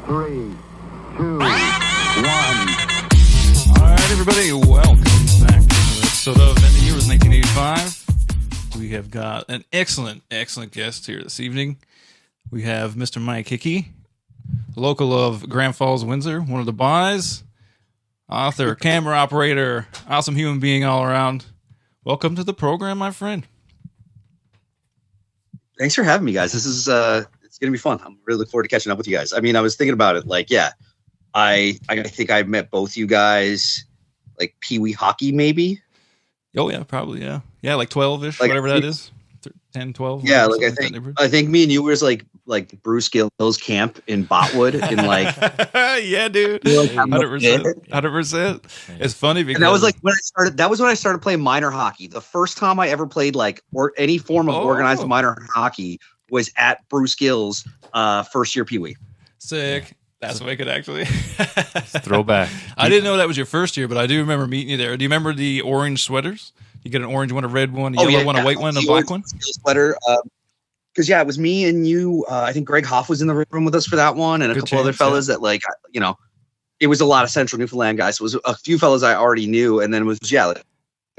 3, 2, 1. All right, everybody, welcome back to another episode of And the Year was 1985. We have got an excellent guest here this evening. We have Mr. Mike Hickey, local of Grand Falls, Windsor, one of the boys, author, camera operator, awesome human being all around. Welcome to the program, my friend. Thanks for having me, guys. This is it's gonna be fun. I'm really looking forward to catching up with you guys. I mean, I was thinking about it. Like, yeah, I think I met both you guys, like Pee Wee hockey, maybe. Oh yeah, probably yeah, like 12ish, like, whatever that is, 10, 12. Yeah, like I think me and you was like Bruce Gill's camp in Botwood, in like yeah, dude, 100%. It's funny because and that was like when I started. That was when I started playing minor hockey. The first time I ever played like or any form of organized minor hockey was at Bruce Gill's first year Pee Wee. Sick. That's wicked, actually. Throwback. I didn't know that was your first year, but I do remember meeting you there. Do you remember the orange sweaters? You get an orange one, a red one, a yellow one, a white one, a black one? Sweater. Because, yeah, it was me and you. I think Greg Hoff was in the room with us for that one, and a couple other fellas that, like, you know, it was a lot of Central Newfoundland guys. So it was a few fellas I already knew, and then it was, yeah, like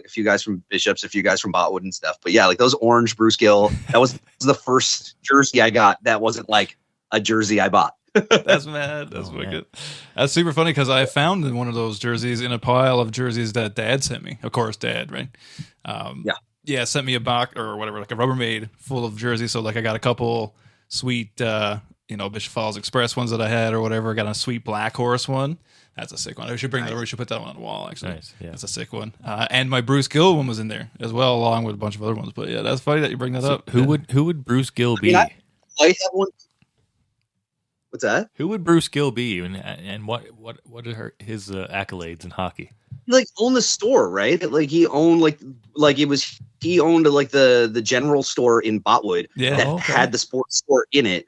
a few guys from Bishops, a few guys from Botwood and stuff. But, yeah, like those orange Bruce Gill, that was the first jersey I got that wasn't like a jersey I bought. That's mad. That's wicked. Man. That's super funny because I found one of those jerseys in a pile of jerseys that Dad sent me. Of course, Dad, right? Yeah, sent me a box or whatever, like a Rubbermaid full of jerseys. So like I got a couple sweet, Bishop Falls Express ones that I had or whatever. I got a sweet Black Horse one. That's a sick one. We should bring that over. We should put that one on the wall, actually. Nice, yeah. That's a sick one. And my Bruce Gill one was in there as well, along with a bunch of other ones. But yeah, that's funny that you bring that up. Who would Bruce Gill be? I have one. What's that? Who would Bruce Gill be, and what are his accolades in hockey? He like owned the store, right? Like he owned he owned like the general store in Botwood that had the sports store in it.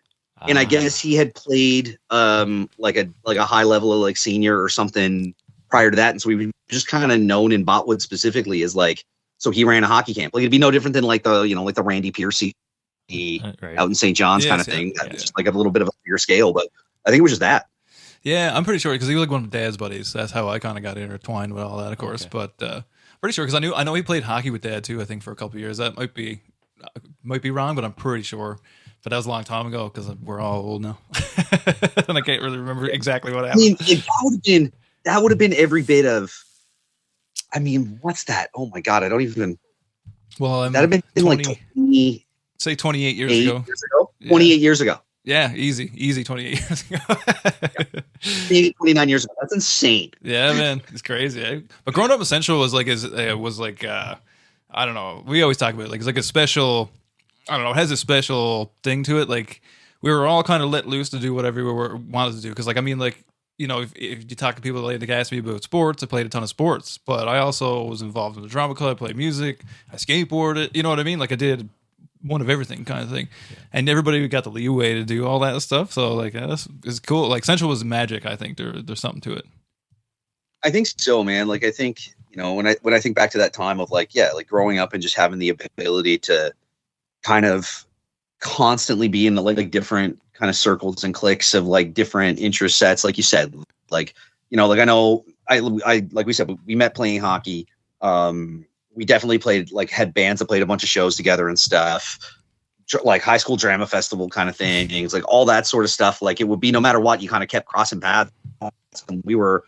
And I guess he had played like a high level of like senior or something prior to that, and so we were just kind of known in Botwood specifically as like, so he ran a hockey camp. Like it'd be no different than like the Randy Piercy out in St. John's kind of thing. Just like a little bit of a bigger scale, but I think it was just that. Yeah, I'm pretty sure because he was like one of Dad's buddies. That's how I kind of got intertwined with all that, of course. But pretty sure because I know he played hockey with Dad too. I think for a couple of years. That might be wrong, but I'm pretty sure. But that was a long time ago because we're all old now, and I can't really remember exactly what happened. I mean, that would have been every bit of. I mean, what's that? Oh my God, I don't even. Well, that'd have been 20, like 20. Say 28 years ago. 28 years ago. Yeah, easy 28 years ago. 29 years ago. That's insane. Yeah, man, it's crazy. Eh? But growing up in Central was like I don't know. We always talk about it, like it's like a special. I don't know. It has a special thing to it. Like we were all kind of let loose to do whatever we wanted to do. Because like I mean, like if you talk to people that ask me about sports, I played a ton of sports, but I also was involved in the drama club. I played music. I skateboarded. You know what I mean? Like I did one of everything kind of thing, and everybody got the leeway to do all that stuff. So like it's cool. Like Central was magic. I think there's something to it. I think so, man. Like I think when I think back to that time of like growing up and just having the ability to kind of constantly be in the like different kind of circles and cliques of like different interest sets, like you said, like like I know I like we said we met playing hockey. We definitely played, like, had bands that played a bunch of shows together and stuff, like high school drama festival kind of thing. It's like all that sort of stuff. Like it would be no matter what, you kind of kept crossing paths. And we were,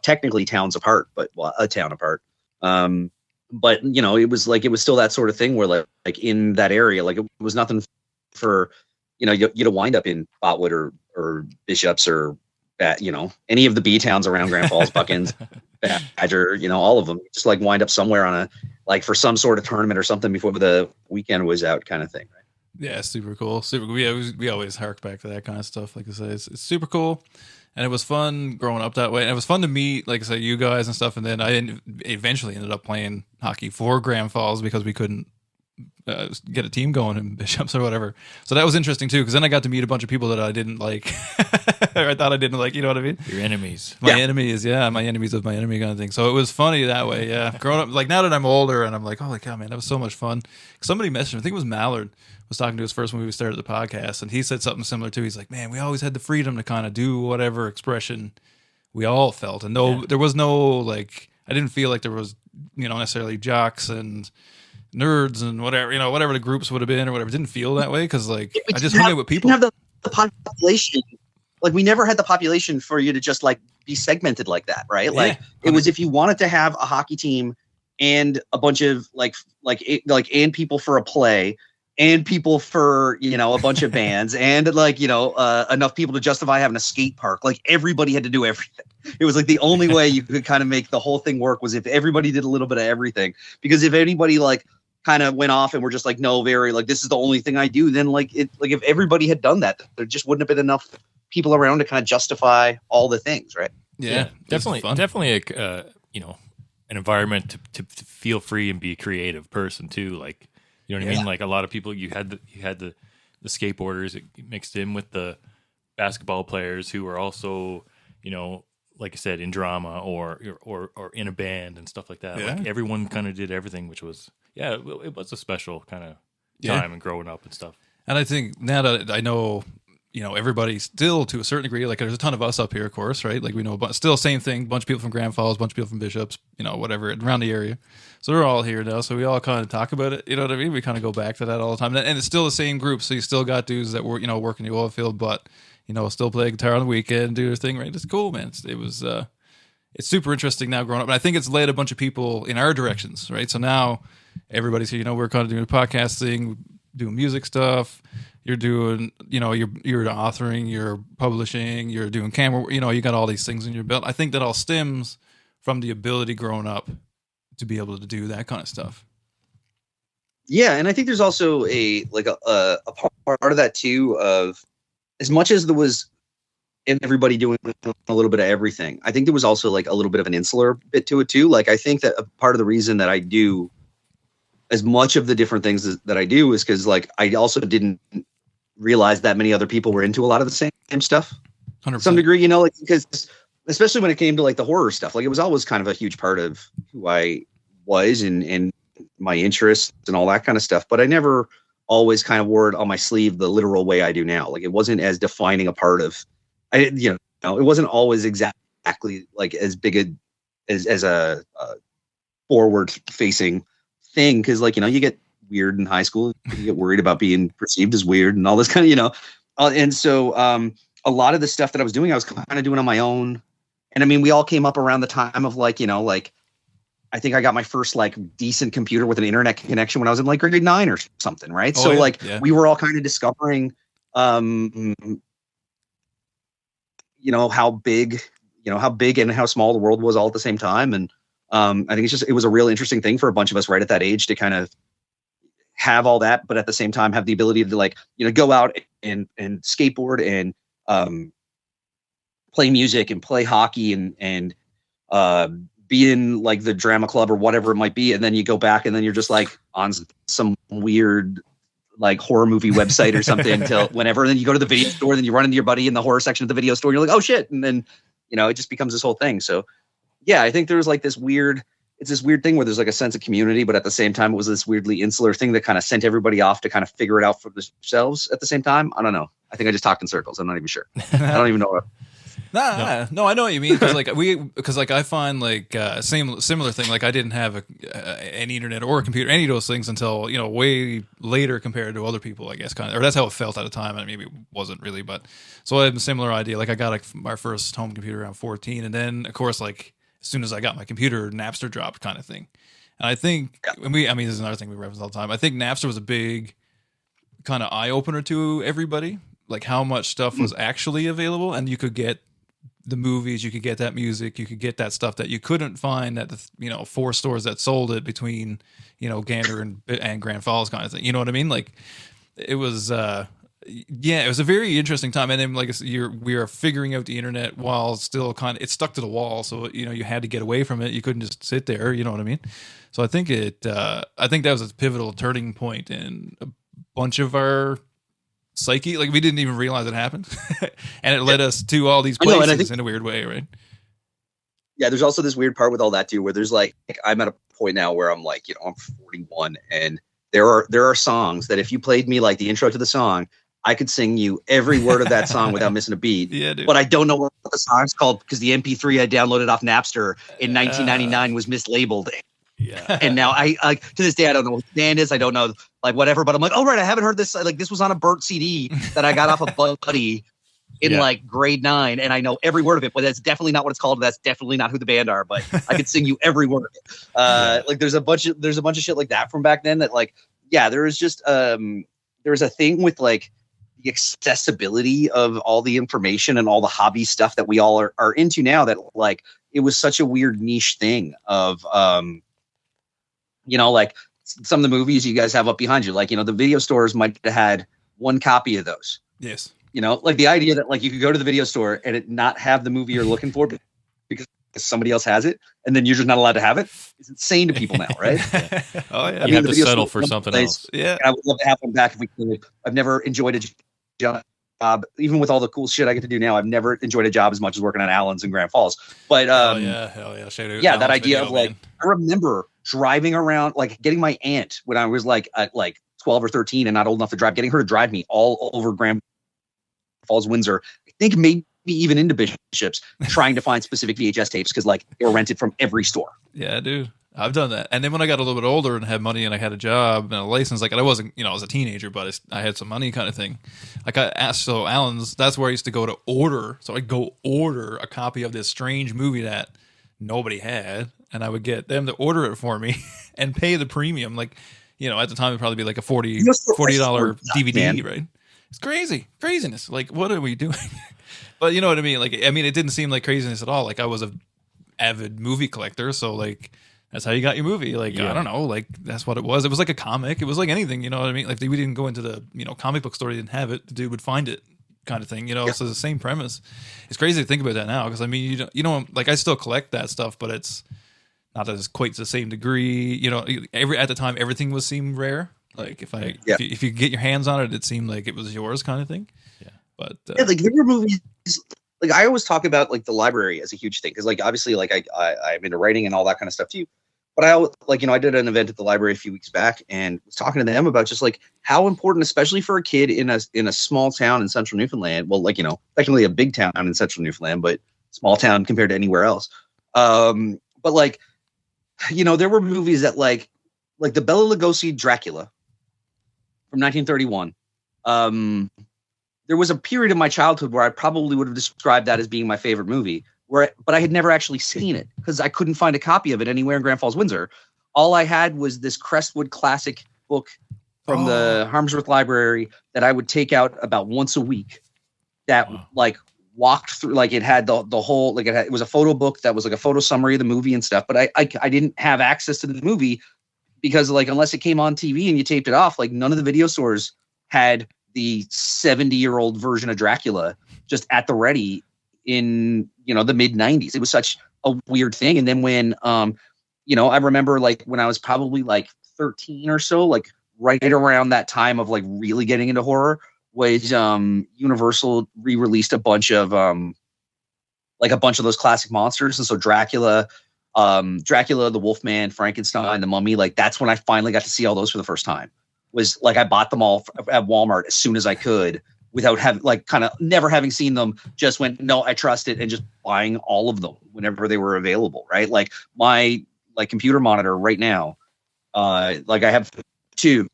technically towns apart, but a town apart. But it was still that sort of thing where like in that area, like it was nothing for, you to wind up in Botwood or Bishops or any of the B towns around Grand Falls, Buckins, Badger, all of them, just like wind up somewhere on for some sort of tournament or something before the weekend was out kind of thing. Right. Yeah. Super cool. Super cool. We always hark back to that kind of stuff. Like I say, it's super cool. And it was fun growing up that way. And it was fun to meet, like I say, you guys and stuff. And then I eventually ended up playing hockey for Grand Falls because we couldn't get a team going in Bishops or whatever. So that was interesting too, because then I got to meet a bunch of people that I didn't like, or I thought I didn't like. You know what I mean? Your enemies. My enemies, my enemies of my enemy kind of thing. So it was funny that way. Yeah, growing up, like now that I'm older and I'm like, holy cow, man, that was so much fun. Somebody messaged me, I think it was Mallard, was talking to us first when we started the podcast, and he said something similar too. He's like, man, we always had the freedom to kind of do whatever expression we all felt. And there was no, like, I didn't feel like there was, necessarily jocks and nerds and whatever the groups would have been or whatever. It didn't feel that way because, like, I just hung out with people. We didn't have the population. Like, we never had the population for you to just, like, be segmented like that, right? Yeah. Like, it was if you wanted to have a hockey team and a bunch of, and people for a play and people for, a bunch of bands and, enough people to justify having a skate park. Like, everybody had to do everything. It was like the only way you could kind of make the whole thing work was if everybody did a little bit of everything. Because if anybody, like, kind of went off and were just like, no, this is the only thing I do, then if everybody had done that, there just wouldn't have been enough people around to kind of justify all the things, right? Yeah, definitely an environment to feel free and be a creative person too. Like, you know what I mean? Like, a lot of people, you had the skateboarders mixed in with the basketball players who were also, like I said, in drama or in a band and stuff like that. Yeah. Like, everyone kind of did everything, which was, it was a special kind of time and growing up and stuff. And I think now that I know, everybody still to a certain degree, like, there's a ton of us up here, of course, right? Like, we know, but still same thing, bunch of people from Grand Falls, bunch of people from Bishops, whatever, around the area. So we're all here now. So we all kind of talk about it. You know what I mean? We kind of go back to that all the time. And it's still the same group. So you still got dudes that were, work in the oil field, but, still play guitar on the weekend, do their thing, right? It's cool, man. It's super interesting now growing up. And I think it's led a bunch of people in our directions, right? So now everybody's here, we're kind of doing the podcast thing, doing music stuff. You're doing, you're authoring, you're publishing, you're doing camera, you got all these things in your belt. I think that all stems from the ability growing up to be able to do that kind of stuff. Yeah. And I think there's also a part of that too, of as much as there was everybody doing a little bit of everything, I think there was also like a little bit of an insular bit to it too. Like, I think that a part of the reason that I do as much of the different things that I do is because, like, I also didn't realize that many other people were into a lot of the same stuff 100%. To some degree, because especially when it came to, like, the horror stuff, like, it was always kind of a huge part of who I was and my interests and all that kind of stuff. But I never always kind of wore it on my sleeve the literal way I do now. Like, it wasn't as defining a part of, it wasn't always exactly like as big as a forward facing thing, because, like, you get weird in high school, you get worried about being perceived as weird and all this kind of, and so a lot of the stuff that I was doing, I was kind of doing on my own. And I mean, we all came up around the time of, like, I think I got my first, like, decent computer with an internet connection when I was in, like, grade 9 or something, right? Oh, so we were all kind of discovering how big and how small the world was all at the same time. And I think it was a real interesting thing for a bunch of us right at that age to kind of have all that, but at the same time have the ability to, like, go out and skateboard and play music and play hockey and be in, like, the drama club or whatever it might be. And then you go back and then you're just, like, on some weird, like, horror movie website or something until whenever. And then you go to the video store, then you run into your buddy in the horror section of the video store. And you're like, oh shit. And then, it just becomes this whole thing. So yeah, I think there's, like, this weird thing where there's, like, a sense of community, but at the same time, it was this weirdly insular thing that kind of sent everybody off to kind of figure it out for themselves at the same time. I don't know. I think I just talked in circles. I'm not even sure. I don't even know. No, I know what you mean. Because I find, like, similar thing. Like, I didn't have any internet or a computer, any of those things until, way later compared to other people, I guess, kind of, or that's how it felt at the time. And maybe it wasn't really, but so I had a similar idea. Like, I got, like, my first home computer around 14. And then, of course, like, as soon as I got my computer, Napster dropped, kind of thing. And I think, this is another thing we reference all the time. I think Napster was a big kind of eye opener to everybody, like, how much stuff was actually available, and you could get the movies, you could get that music, you could get that stuff that you couldn't find at the 4 stores that sold it between Gander and Grand Falls, kind of thing. You know what I mean? Like, it was it was a very interesting time. And then, like, we are figuring out the internet while still kind of, it's stuck to the wall. So, you had to get away from it. You couldn't just sit there. You know what I mean? So I think I think that was a pivotal turning point in a bunch of our psyche. Like, we didn't even realize it happened. And it led us to all these places in a weird way, right? Yeah, there's also this weird part with all that too, where there's, like, I'm at a point now where I'm, like, I'm 41 and there are songs that if you played me like the intro to the song, I could sing you every word of that song without missing a beat. Yeah, dude. But I don't know what the song's called because the MP3 I downloaded off Napster in 1999 was mislabeled. Yeah. And now I to this day I don't know what the band is. I don't know like whatever. But I'm like, oh right, I haven't heard this. Like this was on a burnt CD that I got off of Buddy in like grade 9, and I know every word of it. But that's definitely not what it's called. That's definitely not who the band are. But I could sing you every word of it. Like there's a bunch of shit like that from back then. That like there was just there's a thing with like the accessibility of all the information and all the hobby stuff that we all are into now. That like it was such a weird niche thing of like some of the movies you guys have up behind you, like, the video stores might have had one copy of those. Yes. Like the idea that like you could go to the video store and it not have the movie you're looking for because somebody else has it, and then you're just not allowed to have it, is insane to people now, right? Oh yeah. You have to settle for something else. Yeah. I would love to have one back if we could. I've never enjoyed a job, even with all the cool shit I get to do now. I've never enjoyed a job as much as working on Allen's in Grand Falls. But hell yeah. Shout out that Alan's idea video, of like, man. I remember driving around, like getting my aunt when I was like 12 or 13 and not old enough to drive, getting her to drive me all over Grand Falls, Windsor. I think maybe even into Bishops, trying to find specific VHS tapes because like they were rented from every store. Yeah, dude. I've done that. And then when I got a little bit older and had money and I had a job and a license, like I wasn't, I was a teenager, but I had some money kind of thing. Like I asked, so Allen's, that's where I used to go to order. So I'd go order a copy of this strange movie that nobody had, and I would get them to order it for me and pay the premium. Like, at the time it'd probably be like a $40 DVD, man. Right? It's craziness. Like, what are we doing? But you know what I mean? Like, I mean, it didn't seem like craziness at all. Like I was a avid movie collector. So like, that's how you got your movie. Like, I don't know, like that's what it was. It was like a comic. It was like anything, you know what I mean? Like we didn't go into the, comic book store. They didn't have it. The dude would find it kind of thing, So it's the same premise. It's crazy to think about that now. Cause I mean, like I still collect that stuff, but it's not as quite the same degree, at the time, everything seemed rare. Like if you get your hands on it, it seemed like it was yours kind of thing. Yeah. But like there were movies, like I always talk about like the library as a huge thing. Cause like, obviously like I'm into writing and all that kind of stuff too. But I like, I did an event at the library a few weeks back and was talking to them about just like how important, especially for a kid in a small town in central Newfoundland. Well, like, technically a big town in central Newfoundland, but small town compared to anywhere else. But like, there were movies that like the Bela Lugosi Dracula from 1931. There was a period of my childhood where I probably would have described that as being my favorite movie. But I had never actually seen it because I couldn't find a copy of it anywhere in Grand Falls, Windsor. All I had was this Crestwood Classic book from the Harmsworth Library that I would take out about once a week. That like walked through, like it had the whole, like it was a photo book that was like a photo summary of the movie and stuff. But I didn't have access to the movie because like unless it came on TV and you taped it off, like none of the video stores had the 70-year-old version of Dracula just at the ready in the mid 90s. It was such a weird thing. And then when I remember like when I was probably like 13 or so, like right around that time of like really getting into horror was Universal re-released a bunch of those classic monsters. And so Dracula, the Wolfman, Frankenstein, the Mummy, like that's when I finally got to see all those for the first time. Was like I bought them all at Walmart as soon as I could, without having like kind of never having seen them, just went, no, I trust it, and just buying all of them whenever they were available. Right. Like my computer monitor right now, like I have two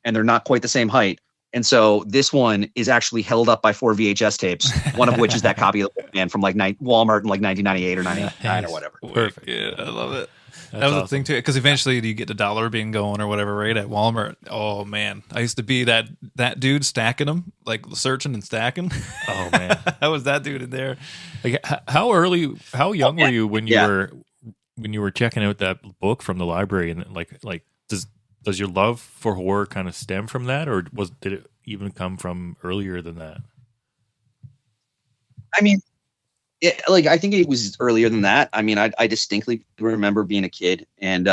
and they're not quite the same height. And so this one is actually held up by 4 VHS tapes, one of which is that copy of the Wolfman from like Walmart in like 1998 or 99 or whatever. Perfect. Yeah, I love it. That was awesome. The thing too, because eventually you get the dollar being going or whatever, right, at Walmart. Oh man, I used to be that dude stacking them, like searching and stacking. Oh man, I was that dude in there. Like how young were you when you were checking out that book from the library, and like does your love for horror kind of stem from that, or did it even come from earlier than that? I mean, I think it was earlier than that. I mean, I distinctly remember being a kid and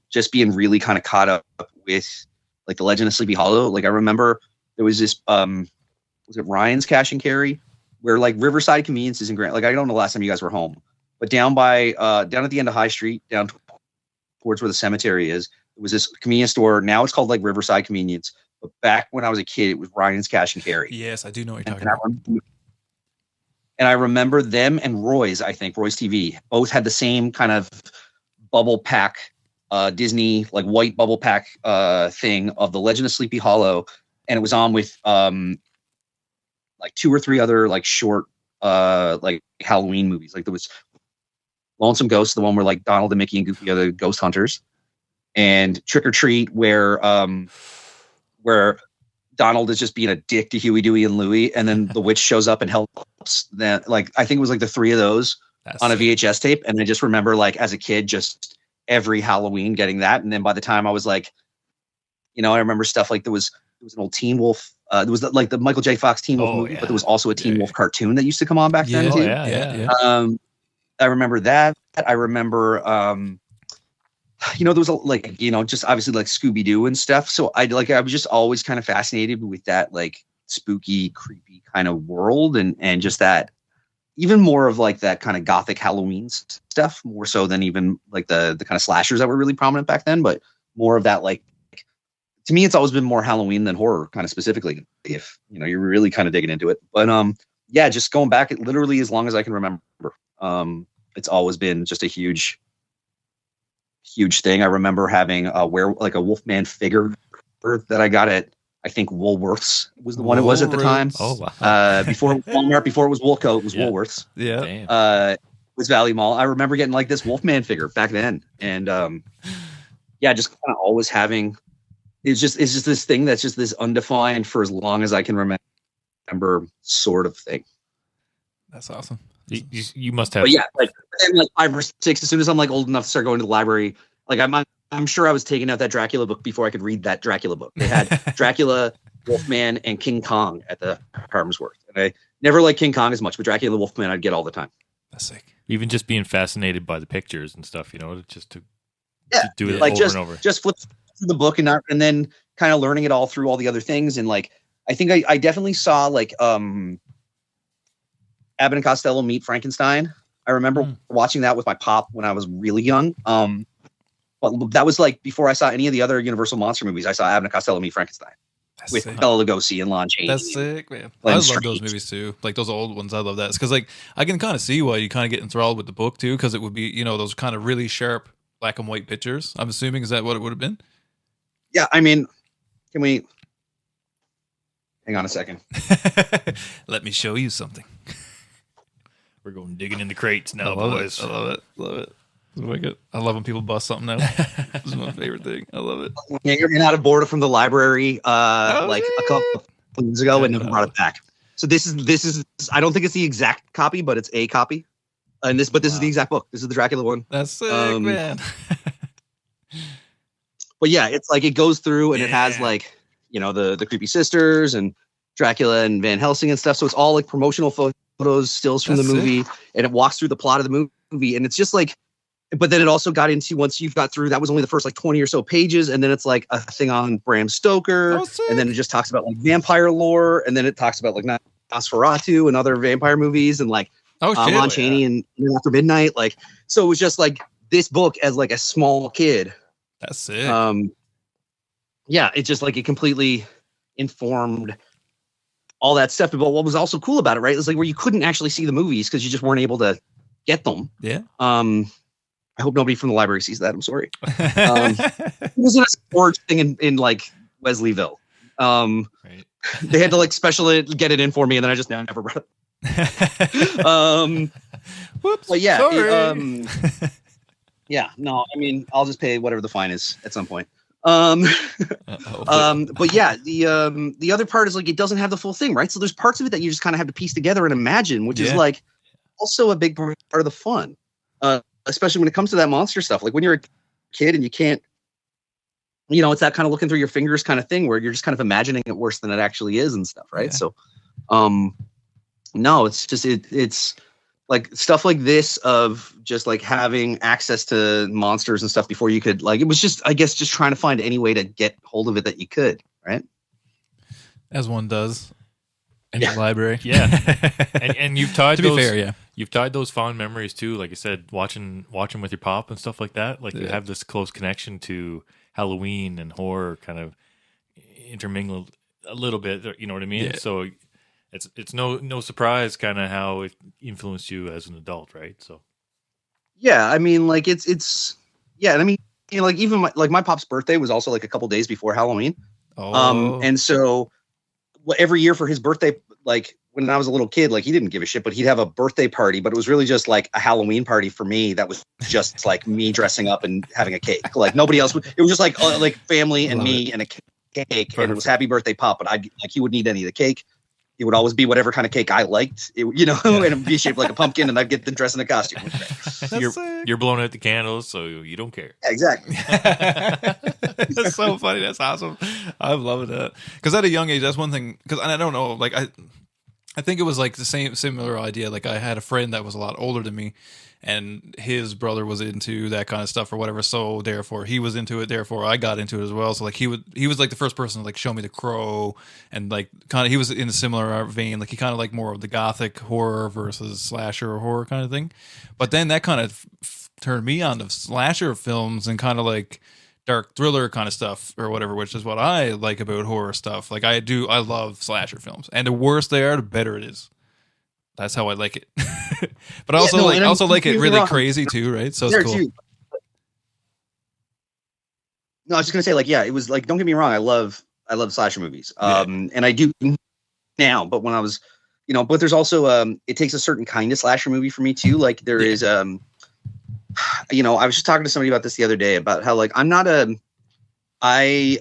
just being really kind of caught up with like the Legend of Sleepy Hollow. Like I remember there was this was it Ryan's Cash and Carry, where like Riverside Conveniences in Grant. Like I don't know the last time you guys were home, but down at the end of High Street, down towards where the cemetery is, It was this convenience store. Now it's called like Riverside Convenience. But back when I was a kid, it was Ryan's Cash and Carry. Yes, I do know what you're And, talking about. I remember them and Roy's, I think, Roy's TV, both had the same kind of bubble pack, Disney, like white bubble pack thing of The Legend of Sleepy Hollow. And it was on with like 2 or 3 other like short like Halloween movies. Like there was Lonesome Ghost, the one where like Donald and Mickey and Goofy are the ghost hunters, and Trick or Treat, where Donald is just being a dick to Huey, Dewey, and Louie, and then the witch shows up and helps them. Like I think it was like the 3 of those on a VHS tape, and I just remember like as a kid, just every Halloween getting that. And then by the time I was like, I remember stuff like there was an old Teen Wolf. There was like the Michael J. Fox Teen Wolf movie, but there was also a Teen Wolf cartoon that used to come on back then too. Yeah. I remember that. I remember, there was just obviously like Scooby Doo and stuff. So I was just always kind of fascinated with that like spooky, creepy kind of world, and just that even more of like that kind of gothic Halloween stuff, more so than even like the kind of slashers that were really prominent back then, but more of that like. To me, it's always been more Halloween than horror, kind of specifically, if you're really kind of digging into it. But just going back, literally as long as I can remember, it's always been just a huge thing. I remember having a Wolfman figure that I got at, I think Woolworths was the one it was at the time. Oh wow! Before it was Walmart, before it was Woolco, it was Woolworths. Yeah. It was Valley Mall. I remember getting like this Wolfman figure back then, and just kind of always having. It's just this thing that's just this undefined for as long as I can remember sort of thing. That's awesome. You must have. But yeah, like 5 or 6, as soon as I'm like old enough to start going to the library, like I'm sure I was taking out that Dracula book before I could read that Dracula book. They had Dracula, Wolfman, and King Kong at the Harmsworth. And I never liked King Kong as much, but Dracula, Wolfman, I'd get all the time. That's sick. Even just being fascinated by the pictures and stuff, just to do it like over and over. Just flip through the book and then kind of learning it all through all the other things. And like, I think I definitely saw like Abbott and Costello Meet Frankenstein. I remember watching that with my pop when I was really young. But that was like before I saw any of the other Universal monster movies. I saw Abbott and Costello Meet Frankenstein. That's with sick. Bela Lugosi and Lon Chaney. That's sick, man. Glenn I love Strange. those movies too. Like those old ones, I love that. It's because like I can kind of see why you kind of get enthralled with the book too, because it would be those kind of really sharp black and white pictures. I'm assuming, is that what it would have been? Yeah, I mean, can we hang on a second? Let me show you something. We're going digging in the crates now, I love boys. it. I love it. Love it. It's wicked. I love when people bust something out. This is my favorite thing. I love it. You're out of boredom from the library a couple years ago and never brought it back. So this is I don't think it's the exact copy, but it's a copy. This is the exact book. This is the Dracula one. That's sick, man. But yeah, it's like it goes through and it has like, the creepy sisters and Dracula and Van Helsing and stuff. So it's all like promotional photos, stills from That's the movie, and it walks through the plot of the movie. And it's just like, but then it also got into, once you've got through, that was only the first like 20 or so pages. And then it's like a thing on Bram Stoker. And then it just talks about like vampire lore. And then it talks about like Nosferatu and other vampire movies and like Lon Chaney and After Midnight. Like, so it was just like this book as like a small kid. That's sick. It just like it completely informed all that stuff. But what was also cool about it, right, is like where you couldn't actually see the movies because you just weren't able to get them. Yeah. I hope nobody from the library sees that. I'm sorry. It was a storage thing in like Wesleyville. Right. They had to like specially get it in for me, and then I just never brought it. Whoops. But yeah, sorry. yeah. No, I mean, I'll just pay whatever the fine is at some point. But yeah, the other part is like it doesn't have the full thing, right? So there's parts of it that you just kind of have to piece together and imagine, which is like also a big part of the fun. Especially when it comes to that monster stuff. Like when you're a kid and you can't, it's that kind of looking through your fingers kind of thing where you're just kind of imagining it worse than it actually is and stuff, right? Yeah. So, no, it's just, it's like stuff like this of just like having access to monsters and stuff before you could, like, it was just, I guess, just trying to find any way to get hold of it that you could, right? As one does in the library. Yeah. and you've tied to those, be fair, yeah. You've tied those fond memories too, like I said, watching with your pop and stuff like that. Like you have this close connection to Halloween and horror kind of intermingled a little bit. You know what I mean? Yeah. So it's no surprise kind of how it influenced you as an adult, right? So Yeah, I mean, like it's yeah, and I mean, you know, like even my pop's birthday was also like a couple days before Halloween. Oh, And so every year for his birthday, like when I was a little kid, like he didn't give a shit, but he'd have a birthday party, but it was really just like a Halloween party for me. That was just like me dressing up and having a cake. Like nobody else would. It was just like family and Love me and a cake, Perfect. and it was happy birthday pop. But he wouldn't eat any of the cake. It would always be whatever kind of cake I liked, and it'd be shaped like a pumpkin, and I'd get the dress in a costume. you're blowing out the candles, so you don't care. Yeah, exactly. that's so funny. That's awesome. I'm loving that because at a young age, that's one thing. Because I don't know, like I think it was like the similar idea. Like I had a friend that was a lot older than me, and his brother was into that kind of stuff or whatever. So therefore, he was into it. Therefore, I got into it as well. So like he was like the first person to like show me The Crow, and like kind of he was in a similar vein. Like he kind of like more of the gothic horror versus slasher horror kind of thing. But then that kind of turned me on to slasher films and kind of like dark thriller kind of stuff or whatever, which is what I like about horror stuff. Like I love slasher films, and the worse they are, the better it is. That's how I like it. But also like it really crazy too, right? So it's cool. Too. No, I was just gonna say, like, yeah, it was like, don't get me wrong, I love slasher movies. And I do now, but when I was, but there's also it takes a certain kind of slasher movie for me too. Like there is I was just talking to somebody about this the other day about how like I'm not I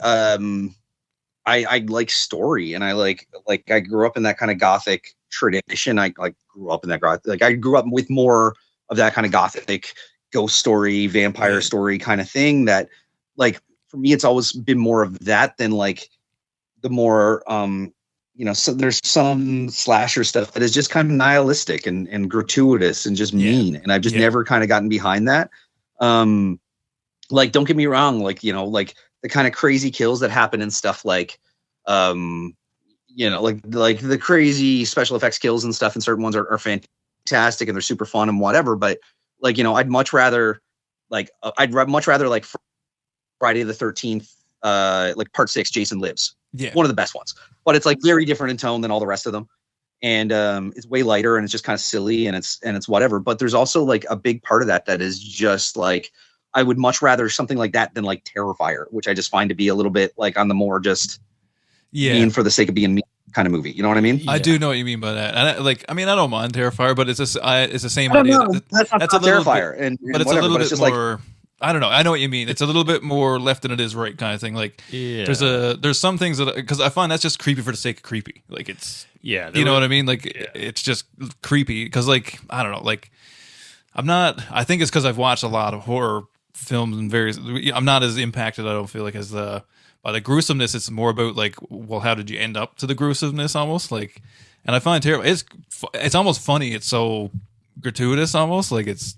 like story, and I like I grew up in that kind of gothic tradition. I grew up with more of that kind of gothic ghost story, vampire story kind of thing. That like for me, it's always been more of that than like the more so there's some slasher stuff that is just kind of nihilistic and gratuitous and just mean, and I've just never kind of gotten behind that. Like don't get me wrong, like like the kind of crazy kills that happen and stuff like like the crazy special effects kills and stuff, and certain ones are fantastic and they're super fun and whatever, but like I'd much rather like Friday the 13th like part 6 Jason Lives, one of the best ones, but it's like very different in tone than all the rest of them, and it's way lighter and it's just kind of silly and it's whatever, but there's also like a big part of that is just like I would much rather something like that than like Terrifier, which I just find to be a little bit like on the more just mean for the sake of being mean kind of movie. You know what I mean? I do know what you mean by that. And I don't mind Terrifier, but it's the same idea. That's a little Terrifier, but it's a little bit more. I don't know. I know what you mean. It's a little bit more left than it is right kind of thing. Like there's some things that, because I find that's just creepy for the sake of creepy. Like it's you know what I mean? Like it's just creepy because like I don't know. Like I think it's because I've watched a lot of horror films and I'm not as impacted, I don't feel like, as by the gruesomeness. It's more about like, well, how did you end up to the gruesomeness almost, like, and I find terrible. It's almost funny. It's so gratuitous almost, like it's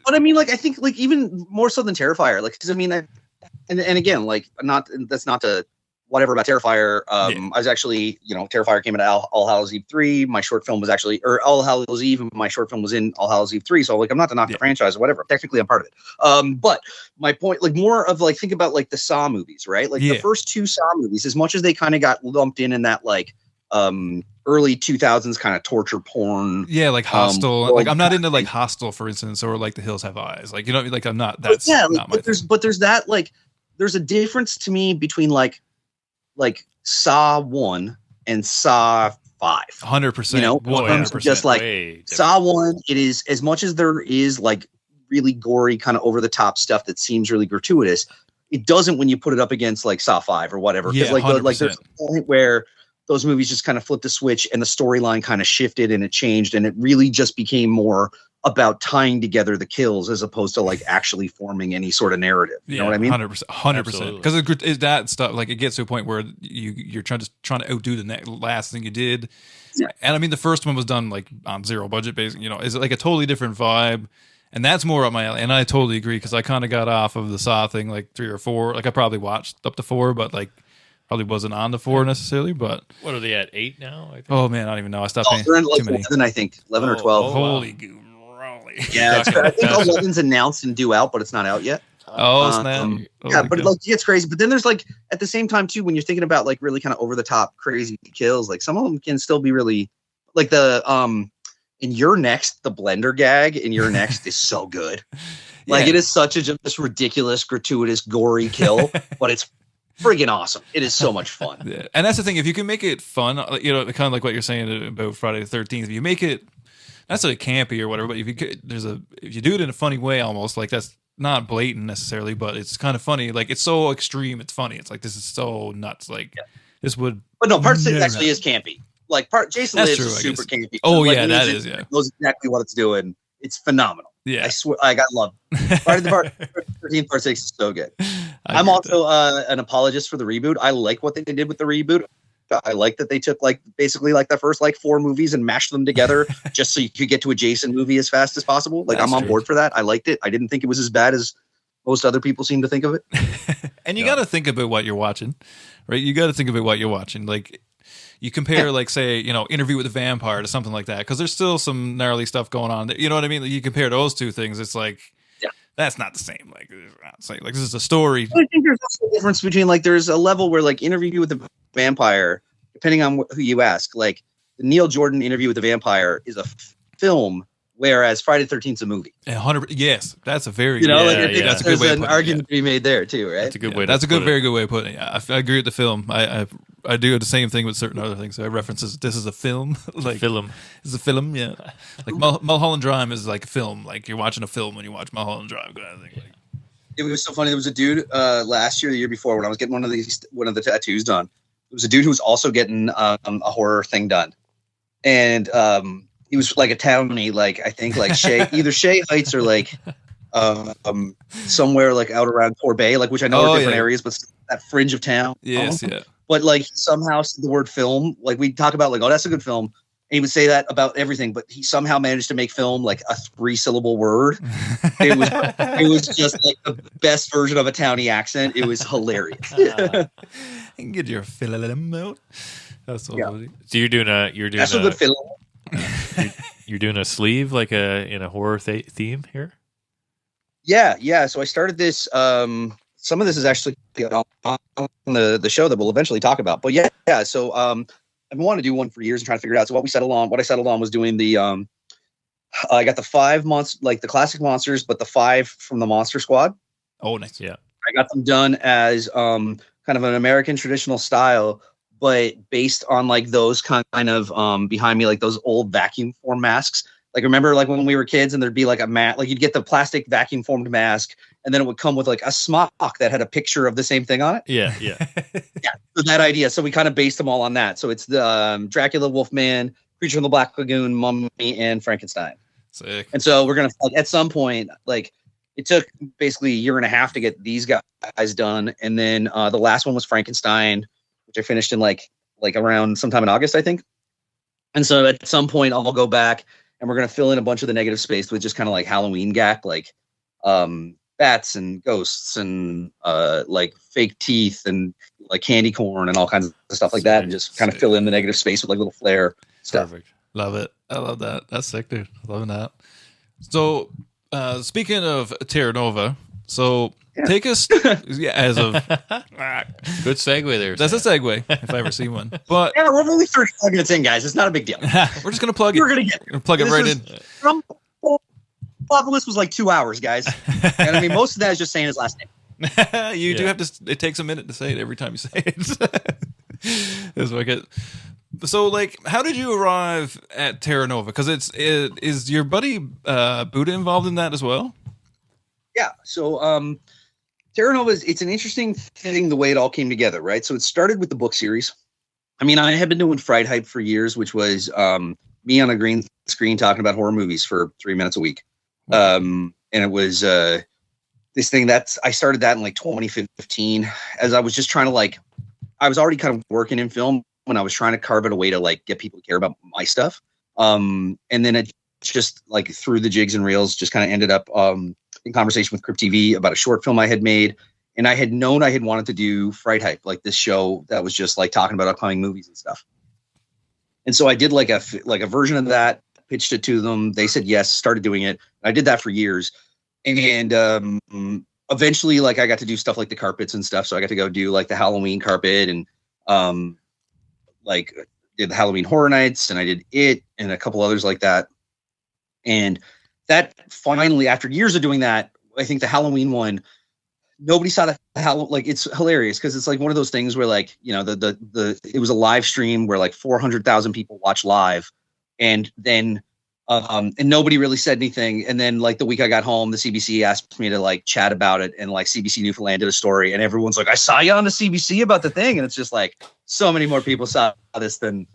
but I mean, like I think like even more so than Terrifier, like because I mean and again, like that's not to whatever about Terrifier. I was actually, Terrifier came out All Hallows Eve 3. My short film was actually, or All Hallows Eve, and my short film was in All Hallows Eve 3. So like, I'm not to knock the franchise or whatever. Technically, I'm part of it. But my point, like more of like, think about like the Saw movies, right? Like the first 2 Saw movies, as much as they kind of got lumped in that like early 2000s kind of torture porn. Yeah, like Hostel. Like I'm not into like Hostel, for instance, or like The Hills Have Eyes. Like, like I'm not. That's not my thing. But there's that like there's a difference to me between like Saw 1 and Saw 5. 100%. 100%. Just like Saw 1, it is, as much as there is like really gory kind of over the top stuff that seems really gratuitous, it doesn't when you put it up against like Saw 5 or whatever. Because like there's a point where those movies just kind of flipped a switch and the storyline kind of shifted and it changed, and it really just became more about tying together the kills as opposed to like actually forming any sort of narrative. You know what I mean? 100%. Because it's that stuff, like it gets to a point where you're trying to outdo the last thing you did. Yeah. And I mean, the first one was done like on zero budget, basically. Is it like a totally different vibe? And that's more up my alley. And I totally agree, because I kind of got off of the Saw thing like 3 or 4. Like I probably watched up to 4, but like probably wasn't on the 4 necessarily. But what are they at, 8 now? I think? Oh man, I don't even know. I stopped paying they're in like too many. 11, I think 11 or 12. Holy goo. Yeah, I think 11's announced and due out, but it's not out yet. Oh, snap. Yeah, but like it gets crazy. But then there's like at the same time too, when you're thinking about like really kind of over the top crazy kills, like some of them can still be really like the in Your Next, the blender gag in Your Next is so good. Like it is such a just ridiculous, gratuitous, gory kill, but it's friggin' awesome. It is so much fun. Yeah. And that's the thing. If you can make it fun, you know, kind of like what you're saying about Friday the 13th, if you make it not so campy or whatever, but if you do it in a funny way, almost like that's not blatant necessarily, but it's kind of funny. Like it's so extreme, it's funny. It's like this is so nuts. Like this would. But no, part 6 actually is campy. Like Jason Lives is super campy. Oh like, yeah, that is. Yeah, knows exactly what it's doing. It's phenomenal. Yeah, I swear, I got love. Friday the 13th part 6 is so good. I'm also an apologist for the reboot. I like what they did with the reboot. I like that they took like basically like the first like 4 movies and mashed them together just so you could get to a Jason movie as fast as possible. Like I'm on board for that. I liked it. I didn't think it was as bad as most other people seem to think of it. And you got to think about what you're watching, right? You got to think about what you're watching. Like you compare, like say, you know, Interview with a Vampire to something like that, because there's still some gnarly stuff going on. You know what I mean? Like, you compare those two things, it's like that's not the same. Like it's not the same. Like this is a story. I think there's also a difference between like there's a level where like Interview with the Vampire, depending on who you ask, like the Neil Jordan Interview with the Vampire is a film, whereas Friday the 13th is a movie. 100. Yes, that's a very that's a good way. There's an argument to be made there too, right? That's a good way. That's a good, very good way of putting it. Yeah, I agree with the film. I do the same thing with certain other things. So I references this is a film, like film. It's a film, yeah. Like Mulholland Drive is like a film. Like you're watching a film when you watch Mulholland Drive, kind of thing. Like, it was so funny. There was a dude last year, the year before, when I was getting one of the tattoos done. There was a dude who was also getting a horror thing done, and he was like a townie, like I think like either Shea Heights or like somewhere like out around Torbay, like which I know are different areas, but that fringe of town. Yes, yeah. But like somehow the word film, like we talk about like, oh, that's a good film. And he would say that about everything, but he somehow managed to make film like a 3-syllable word. It was just like the best version of a townie accent. It was hilarious. You can get your film out. That's so funny. So you're doing that's a good film. You're doing a sleeve like in a horror theme here. Yeah. So I started this. Some of this is actually on the show that we'll eventually talk about. But yeah. So I've been wanting to do one for years and trying to figure it out. So what I settled on was doing the I got the 5 months, like the classic monsters, but the 5 from the Monster Squad. Oh, nice. Yeah. I got them done as kind of an American traditional style, but based on like those kind of behind me, like those old vacuum form masks. Like remember like when we were kids and there'd be like a mat, like you'd get the plastic vacuum formed mask and then it would come with like a smock that had a picture of the same thing on it. Yeah. So that idea. So we kind of based them all on that. So it's the Dracula, Wolfman, Creature from the Black Lagoon, Mummy, and Frankenstein. Sick. And so we're going to, at some point, like it took basically a year and a half to get these guys done. And then the last one was Frankenstein, which I finished in like around sometime in August, I think. And so at some point I'll go back and we're going to fill in a bunch of the negative space with just kind of like Halloween gack, like bats and ghosts and like fake teeth and like candy corn and all kinds of stuff like that. And just kind of fill in the negative space with like little flair stuff. Perfect. Love it. I love that. That's sick, dude. Loving that. So speaking of Terra Nova, so take us as of good segue there. That's a segue if I ever see one. But yeah, we're only 35 minutes in, guys. It's not a big deal. We're just gonna plug it. We're gonna plug it right in. The list was like 2 hours, guys. And I mean, most of that is just saying his last name. You do have to. It takes a minute to say it every time you say it. It's like it. So, like, how did you arrive at Terra Nova? Because is your buddy Buddha involved in that as well? Yeah. So, Terra Nova it's an interesting thing the way it all came together, right? So it started with the book series. I mean, I had been doing Fright Hype for years, which was me on a green screen talking about horror movies for 3 minutes a week. And it was this thing I started that in like 2015 as I was just trying to I was already kind of working in film when I was trying to carve out a way to like get people to care about my stuff. And then it just like through the jigs and reels just kind of ended up in conversation with Crypt TV about a short film I had made. And I had known I had wanted to do Fright Hype, like this show that was just like talking about upcoming movies and stuff. And so I did like a version of that, pitched it to them. They said yes, started doing it. I did that for years. And eventually, like, I got to do stuff like the carpets and stuff. So I got to go do like the Halloween carpet and like did the Halloween Horror Nights, and I did it and a couple others like that. And that finally, after years of doing that, I think the Halloween one, nobody saw the like, it's hilarious because it's like one of those things where, like, you know, it was a live stream where like 400,000 people watch live, and then and nobody really said anything. And then like the week I got home, the CBC asked me to like chat about it, and like CBC Newfoundland did a story, and everyone's like, I saw you on the CBC about the thing. And it's just like so many more people saw this than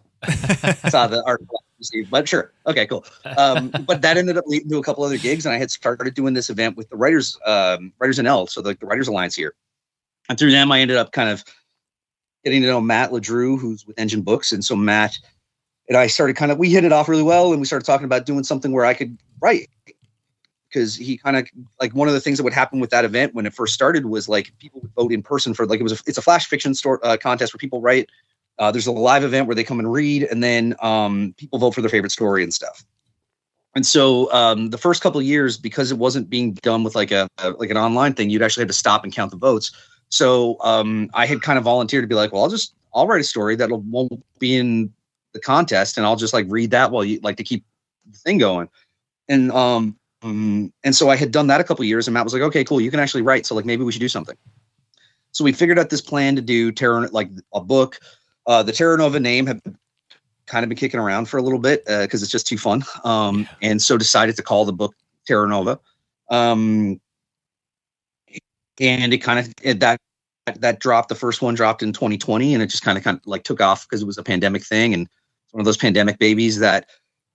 saw the article. But sure. Okay, cool. But that ended up leading to a couple other gigs, and I had started doing this event with the Writers NL, so the Writers Alliance here. And through them, I ended up kind of getting to know Matt LeDrew, who's with Engine Books. And so Matt and I started we hit it off really well, and we started talking about doing something where I could write. Because he kind of, like, one of the things that would happen with that event when it first started was like people would vote in person for, like, it's a flash fiction contest where people write. There's a live event where they come and read, and then people vote for their favorite story and stuff. And so the first couple of years, because it wasn't being done with like an online thing, you'd actually have to stop and count the votes. So I had kind of volunteered to be like, well, I'll write a story that won't be in the contest, and I'll just like read that while you like to keep the thing going. And so I had done that a couple of years, and Matt was like, okay, cool, you can actually write. So like maybe we should do something. So we figured out this plan to do like a book. The Terra Nova name had kind of been kicking around for a little bit because it's just too fun. And so decided to call the book Terra Nova. And it kind of, that dropped, the first one dropped in 2020, and it just kind of like took off because it was a pandemic thing. And it's one of those pandemic babies that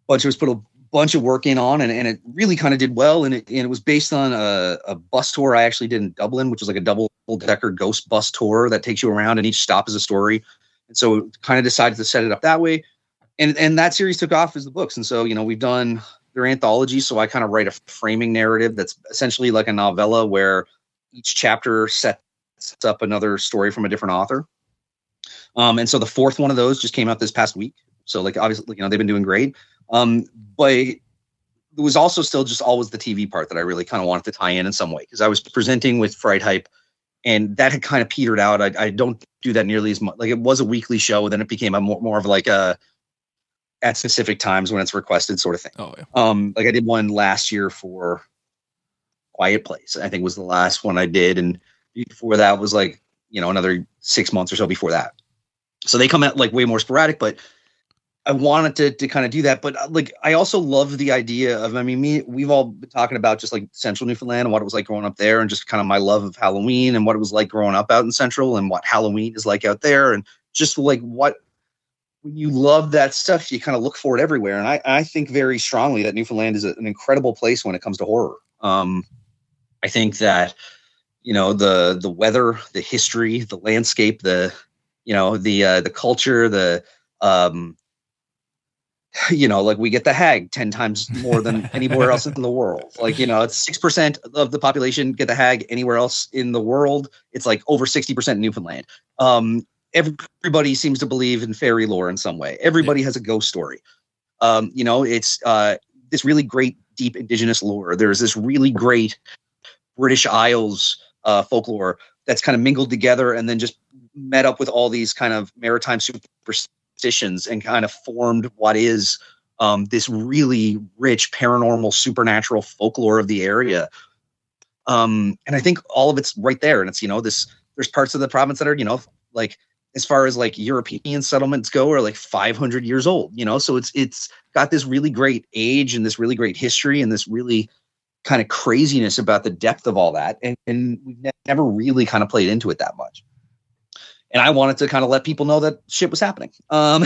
bunch of us put a bunch of work in on, and it really kind of did well. And it was based on a bus tour I actually did in Dublin, which was like a double-decker ghost bus tour that takes you around, and each stop is a story. And so kind of decided to set it up that way. And that series took off as the books. And so, you know, we've done their anthologies. So I kind of write a framing narrative that's essentially like a novella where each chapter sets up another story from a different author. And so the fourth one of those just came out this past week. So like, obviously, you know, they've been doing great. But there was also still just always the TV part that I really kind of wanted to tie in some way, because I was presenting with Fright Hype, and that had kind of petered out. I don't do that nearly as much. Like, it was a weekly show, then it became a more of like a at specific times when it's requested sort of thing. Oh, yeah. Like I did one last year for Quiet Place, I think was the last one I did. And before that was like, you know, another 6 months or so before that. So they come out like way more sporadic, but I wanted to kind of do that. But like, I also love the idea of, I mean, we've all been talking about just like Central Newfoundland and what it was like growing up there, and just kind of my love of Halloween and what it was like growing up out in Central, and what Halloween is like out there. And just like when you love that stuff, you kind of look for it everywhere. And I think very strongly that Newfoundland is an incredible place when it comes to horror. I think that, you know, the weather, the history, the landscape, the culture, you know, like we get the hag 10 times more than anywhere else in the world. Like, you know, it's 6% of the population get the hag anywhere else in the world. It's like over 60% in Newfoundland. Everybody seems to believe in fairy lore in some way. Everybody has a ghost story. You know, it's this really great, deep indigenous lore. There's this really great British Isles folklore that's kind of mingled together and then just met up with all these kind of maritime superstitions and kind of formed what is this really rich paranormal supernatural folklore of the area. And I think all of it's right there. And it's, you know, there's parts of the province that are, you know, like as far as like European settlements go, are like 500 years old, you know? So it's got this really great age and this really great history and this really kind of craziness about the depth of all that. And we've never really kind of played into it that much. And I wanted to kind of let people know that shit was happening. You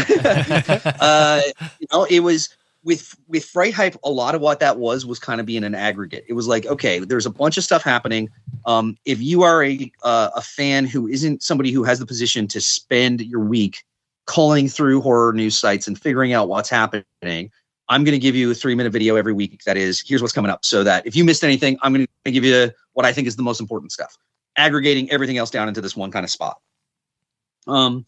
know, it was with Fright Hype. A lot of what that was kind of being an aggregate. It was like, okay, there's a bunch of stuff happening. If you are a fan who isn't somebody who has the position to spend your week culling through horror news sites and figuring out what's happening, I'm going to give you a 3-minute video every week. That is, here's what's coming up. So that if you missed anything, I'm going to give you what I think is the most important stuff, aggregating everything else down into this one kind of spot. And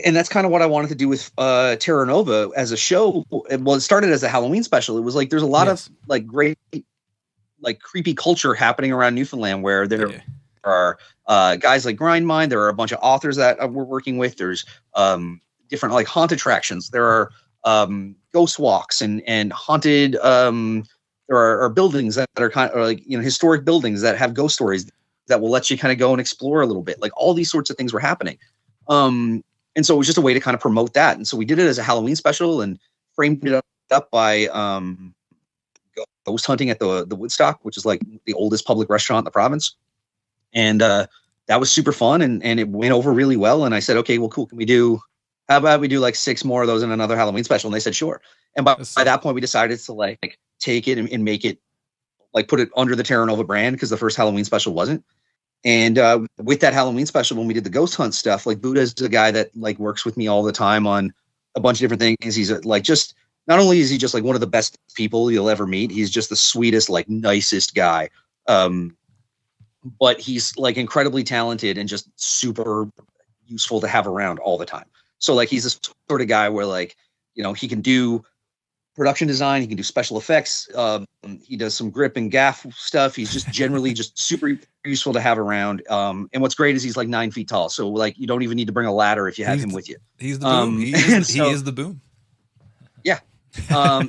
that's kind of what I wanted to do with Terra Nova as a show. Well, it started as a Halloween special. It was like there's a lot of like great like creepy culture happening around Newfoundland where there Yeah. are guys like Grindmind. There are a bunch of authors that we're working with. There's different like haunt attractions. There are ghost walks and haunted. There are buildings that are kind of like, you know, historic buildings that have ghost stories that will let you kind of go and explore a little bit. Like all these sorts of things were happening. And so it was just a way to kind of promote that. And so we did it as a Halloween special and framed it up by ghost hunting at the Woodstock, which is like the oldest public restaurant in the province. And that was super fun, and it went over really well. And I said, okay, well, cool. How about we do like 6 more of those in another Halloween special? And they said, sure. And by that point, we decided to like take it and make it, like put it under the Terra Nova brand, because the first Halloween special wasn't. And with that Halloween special, when we did the ghost hunt stuff, like Buddha's the guy that like works with me all the time on a bunch of different things. He's like, just not only is he just like one of the best people you'll ever meet, he's just the sweetest, like nicest guy. But he's like incredibly talented and just super useful to have around all the time. So like he's this sort of guy where like, you know, he can do production design, he can do special effects, he does some grip and gaff stuff. He's just generally just super useful to have around. And what's great is he's like 9 feet tall, so like you don't even need to bring a ladder if you have him with you. He's the boom. He is the boom. Yeah.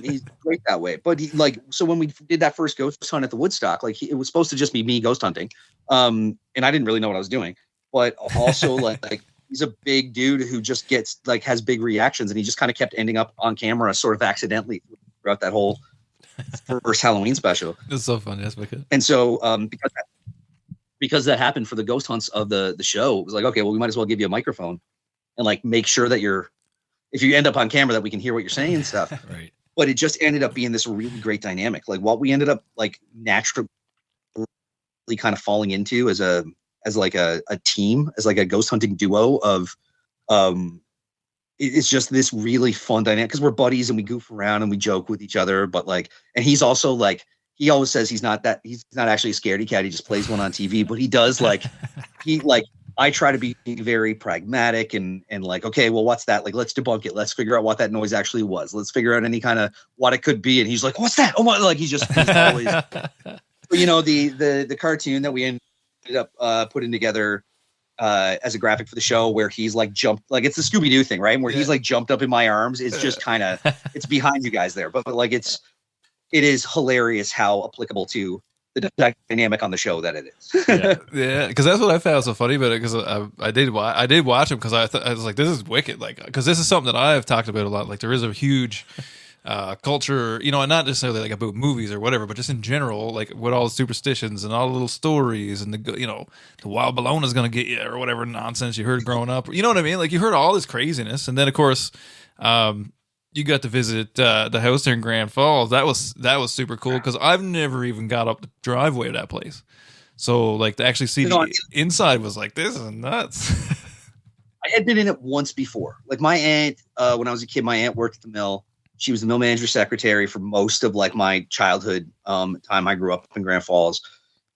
He's great that way. But he like, so when we did that first ghost hunt at the Woodstock, like it was supposed to just be me ghost hunting. And I didn't really know what I was doing, but also like he's a big dude who just gets like, has big reactions, and he just kind of kept ending up on camera sort of accidentally throughout that whole first Halloween special. It's so funny. That's wicked. And so because that happened for the ghost hunts of the show, it was like, okay, well, we might as well give you a microphone and like make sure that if you end up on camera, that we can hear what you're saying and stuff. Right. But it just ended up being this really great dynamic. Like what we ended up like naturally kind of falling into as a team, as like a ghost hunting duo of, it's just this really fun dynamic because we're buddies and we goof around and we joke with each other. But like, and he's also like, he always says he's not actually a scaredy cat. He just plays one on TV, but he does like, I try to be very pragmatic and like, okay, well, what's that? Like, let's debunk it. Let's figure out what that noise actually was. Let's figure out any kind of what it could be. And he's like, what's that? Oh my, like he's always, you know, the cartoon that we ended up putting together as a graphic for the show, where he's like jumped, like it's the Scooby-Doo thing, right? Where he's like jumped up in my arms. It's just kind of, it's behind you guys there, but like it is hilarious how applicable to the dynamic on the show that it is. Yeah, because that's what I found so funny about it. Because I did watch him because I was like, this is wicked. Like, because this is something that I've talked about a lot. Like, there is a huge culture, you know, and not necessarily like about movies or whatever, but just in general, like with all the superstitions and all the little stories and the, you know, the wild Bologna's gonna get you or whatever nonsense you heard growing up. You know what I mean? Like you heard all this craziness, and then of course, you got to visit the house there in Grand Falls. That was super cool because I've never even got up the driveway of that place. So like to actually see the inside was like, this is nuts. I had been in it once before. Like my aunt, when I was a kid, my aunt worked at the mill. She was the mill manager secretary for most of like my childhood time. I grew up in Grand Falls.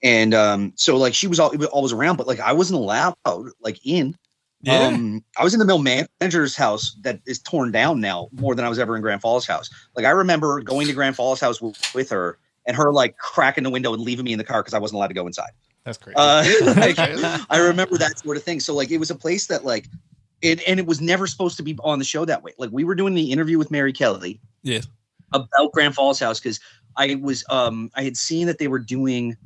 And so like she was always around, but like I wasn't allowed like in. Yeah. I was in the mill manager's house that is torn down now more than I was ever in Grand Falls house. Like I remember going to Grand Falls house with her and her like cracking the window and leaving me in the car because I wasn't allowed to go inside. That's crazy. Like, I remember that sort of thing. So like it was a place that like it was never supposed to be on the show that way. Like we were doing the interview with Mary Kelly about Grand Falls house because I had seen that they were doing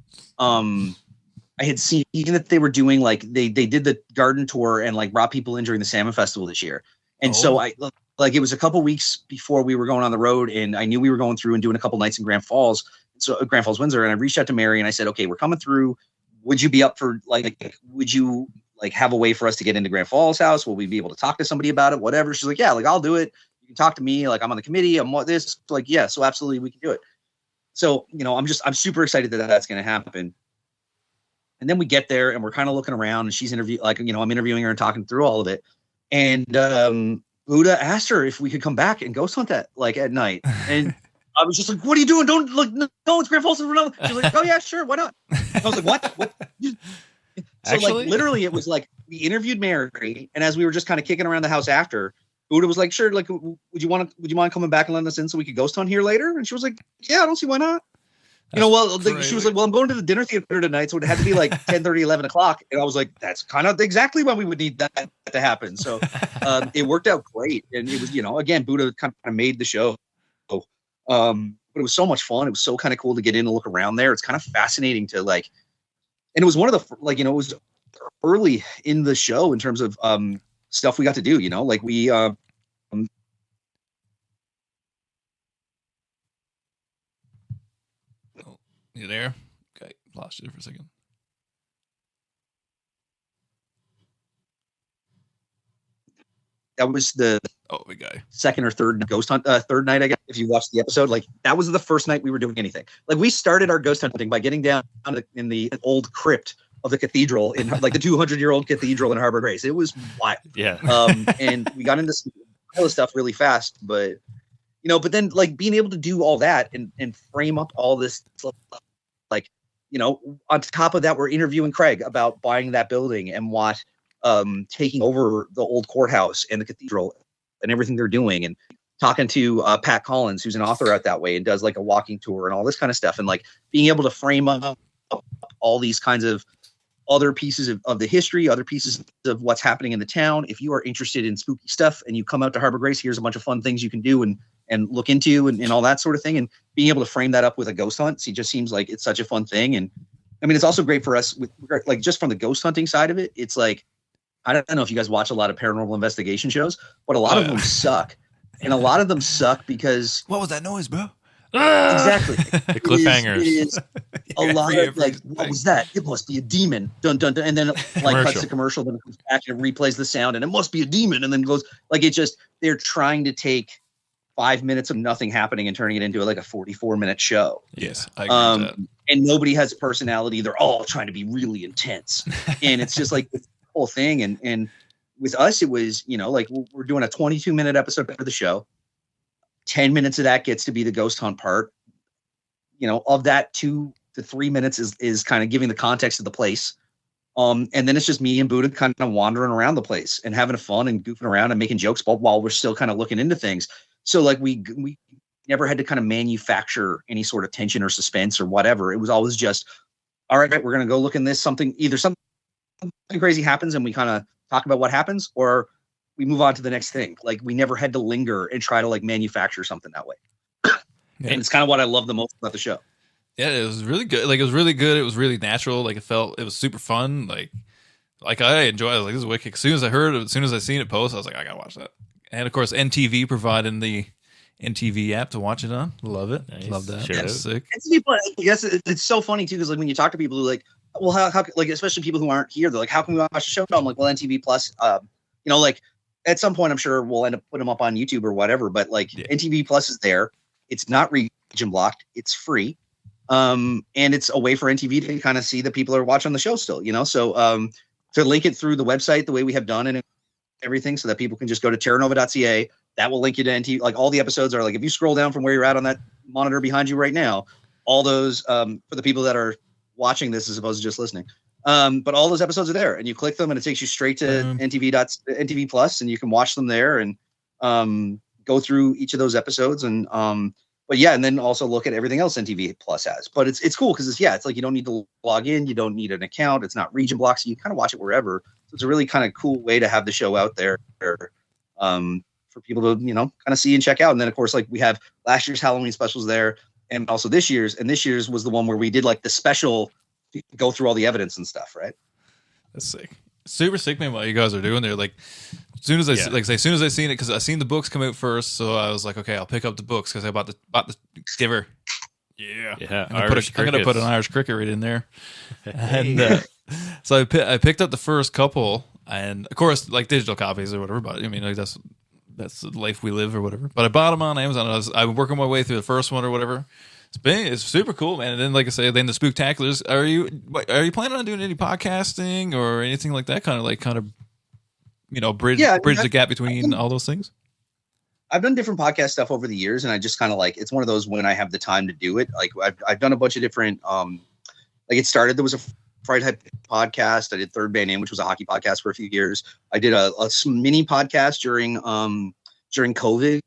like they did the garden tour and like brought people in during the Salmon Festival this year. And so I like it was a couple weeks before we were going on the road, and I knew we were going through and doing a couple nights in Grand Falls, Windsor. And I reached out to Mary and I said, okay, we're coming through. Would you be up for would you like have a way for us to get into Grand Falls house? Will we be able to talk to somebody about it? Whatever. She's like, yeah, like I'll do it. You can talk to me. Like I'm on the committee. I'm what this like, yeah. So absolutely we can do it. So, you know, I'm super excited that that's going to happen. And then we get there and we're kind of looking around and she's I'm interviewing her and talking through all of it. And Buddha asked her if we could come back and ghost hunt at night. And I was just like, what are you doing? Don't look, no, it's Grand Falls. She's like, oh yeah, sure. Why not? I was like, what? So Actually? like literally it was like we interviewed Mary, and as we were just kind of kicking around the house after, Buddha was like, sure, like would you mind coming back and letting us in so we could ghost hunt here later? And she was like, yeah, I don't see why not. well, crazy. she was like, well, I'm going to the dinner theater tonight, so it had to be like 10:30, 11 o'clock. And I was like, that's kind of exactly when we would need that to happen. So it worked out great. And it was, again, Buddha kind of made the show. But it was so much fun. It was so kind of cool to get in and look around there. It's kind of fascinating to and it was one of the, it was early in the show in terms of stuff we got to do, we, You there? Okay, lost you for a second. that was the We go. second or third ghost hunt, third night, I guess, if you watched the episode. That was the first night we were doing anything. We started our ghost hunting by getting down in the old crypt of the cathedral in the 200-year-old cathedral in Harbor Grace. It was wild. Yeah. And we got into all the stuff really fast, but but then being able to do all that and frame up all this stuff, on top of that, we're interviewing Craig about buying that building and what taking over the old courthouse and the cathedral and everything they're doing, and talking to Pat Collins, who's an author out that way and does a walking tour and all this kind of stuff, and being able to frame up all these kinds of other pieces of the history, other pieces of what's happening in the town. If you are interested in spooky stuff and you come out to Harbor Grace, here's a bunch of fun things you can do and look into and all that sort of thing. And being able to frame that up with a ghost hunt, it just seems like it's such a fun thing. And I mean, it's also great for us with just from the ghost hunting side of it. It's I don't know if you guys watch a lot of paranormal investigation shows, but a lot of them suck. And a lot of them suck because What was that noise, bro? exactly The cliffhangers. It is a lot of what was that? It must be a demon. Dun dun dun. And then cuts to commercial, then it comes back and it replays the sound, and it must be a demon, and then goes it just they're trying to take 5 minutes of nothing happening and turning it into a 44-minute show. Yes, I agree with that. And nobody has a personality. They're all trying to be really intense, and it's just this whole thing. And with us, it was we're doing a 22-minute episode of the show. 10 minutes of that gets to be the ghost hunt part. Of that, 2 to 3 minutes is kind of giving the context of the place. And then it's just me and Buddha kind of wandering around the place and having fun and goofing around and making jokes while we're still kind of looking into things. So we never had to kind of manufacture any sort of tension or suspense or whatever. It was always just, all right, we're going to go look in this, either something crazy happens and we kind of talk about what happens, or we move on to the next thing. We never had to linger and try to manufacture something that way. And it's kind of what I love the most about the show. Yeah, it was really good. It was really good. It was really natural. It was super fun. I enjoyed it. I was this is wicked. As soon as I heard it, as soon as I seen it post, I was like, I gotta watch that. And of course, NTV providing the NTV app to watch it on. Love it. Nice. Love that. Sure. That's sick. I guess it's so funny too, because when you talk to people who well, how especially people who aren't here, they're how can we watch the show? I'm like, well, NTV Plus, at some point, I'm sure we'll end up putting them up on YouTube or whatever. But NTV Plus is there. It's not region blocked. It's free. And it's a way for NTV to kind of see that people are watching the show still, So to link it through the website the way we have done and everything, so that people can just go to terranova.ca. That will link you to NTV. All the episodes are if you scroll down from where you're at on that monitor behind you right now, all those for the people that are watching this as opposed to just listening. But all those episodes are there, and you click them and it takes you straight to NTV Plus, and you can watch them there and go through each of those episodes. And but yeah, and then also look at everything else NTV Plus has. But it's cool because it's you don't need to log in, you don't need an account, it's not region blocked, so you kind of watch it wherever. So it's a really kind of cool way to have the show out there for people to kind of see and check out. And then of course we have last year's Halloween specials there, and also this year's. And this year's was the one where we did the special, go through all the evidence and stuff, right? That's sick. Super sick, man. What you guys are doing there, as soon as I as soon as I seen it, because I seen the books come out first, so I was like, okay, I'll pick up the books because I bought the giver. Yeah. I'm gonna put an Irish cricket right in there, and so I picked up the first couple, and of course digital copies or whatever. But I mean, that's the life we live or whatever. But I bought them on Amazon. I was working my way through the first one or whatever. It's super cool, man. And then, like I say, then the Spooktaculars. Are you planning on doing any podcasting or anything like that? Kind of bridge the gap between all those things. I've done different podcast stuff over the years, and I just kind of it's one of those when I have the time to do it. I've done a bunch of different. It started. There was a Fright Hype podcast. I did Third Band In, which was a hockey podcast for a few years. I did a mini podcast during COVID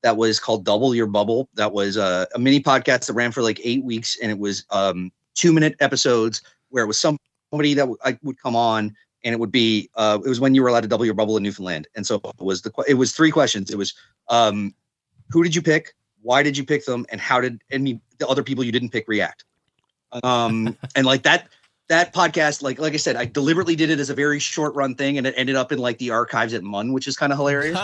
that was called Double Your Bubble. That was a mini podcast that ran for like 8 weeks, and it was 2-minute episodes where it was somebody that I would come on, and it would be it was when you were allowed to double your bubble in Newfoundland. And so it was 3 questions. It was who did you pick, why did you pick them, and how did the other people you didn't pick react? And like that podcast, like I said, I deliberately did it as a very short run thing, and it ended up in like the archives at MUN, which is kind of hilarious.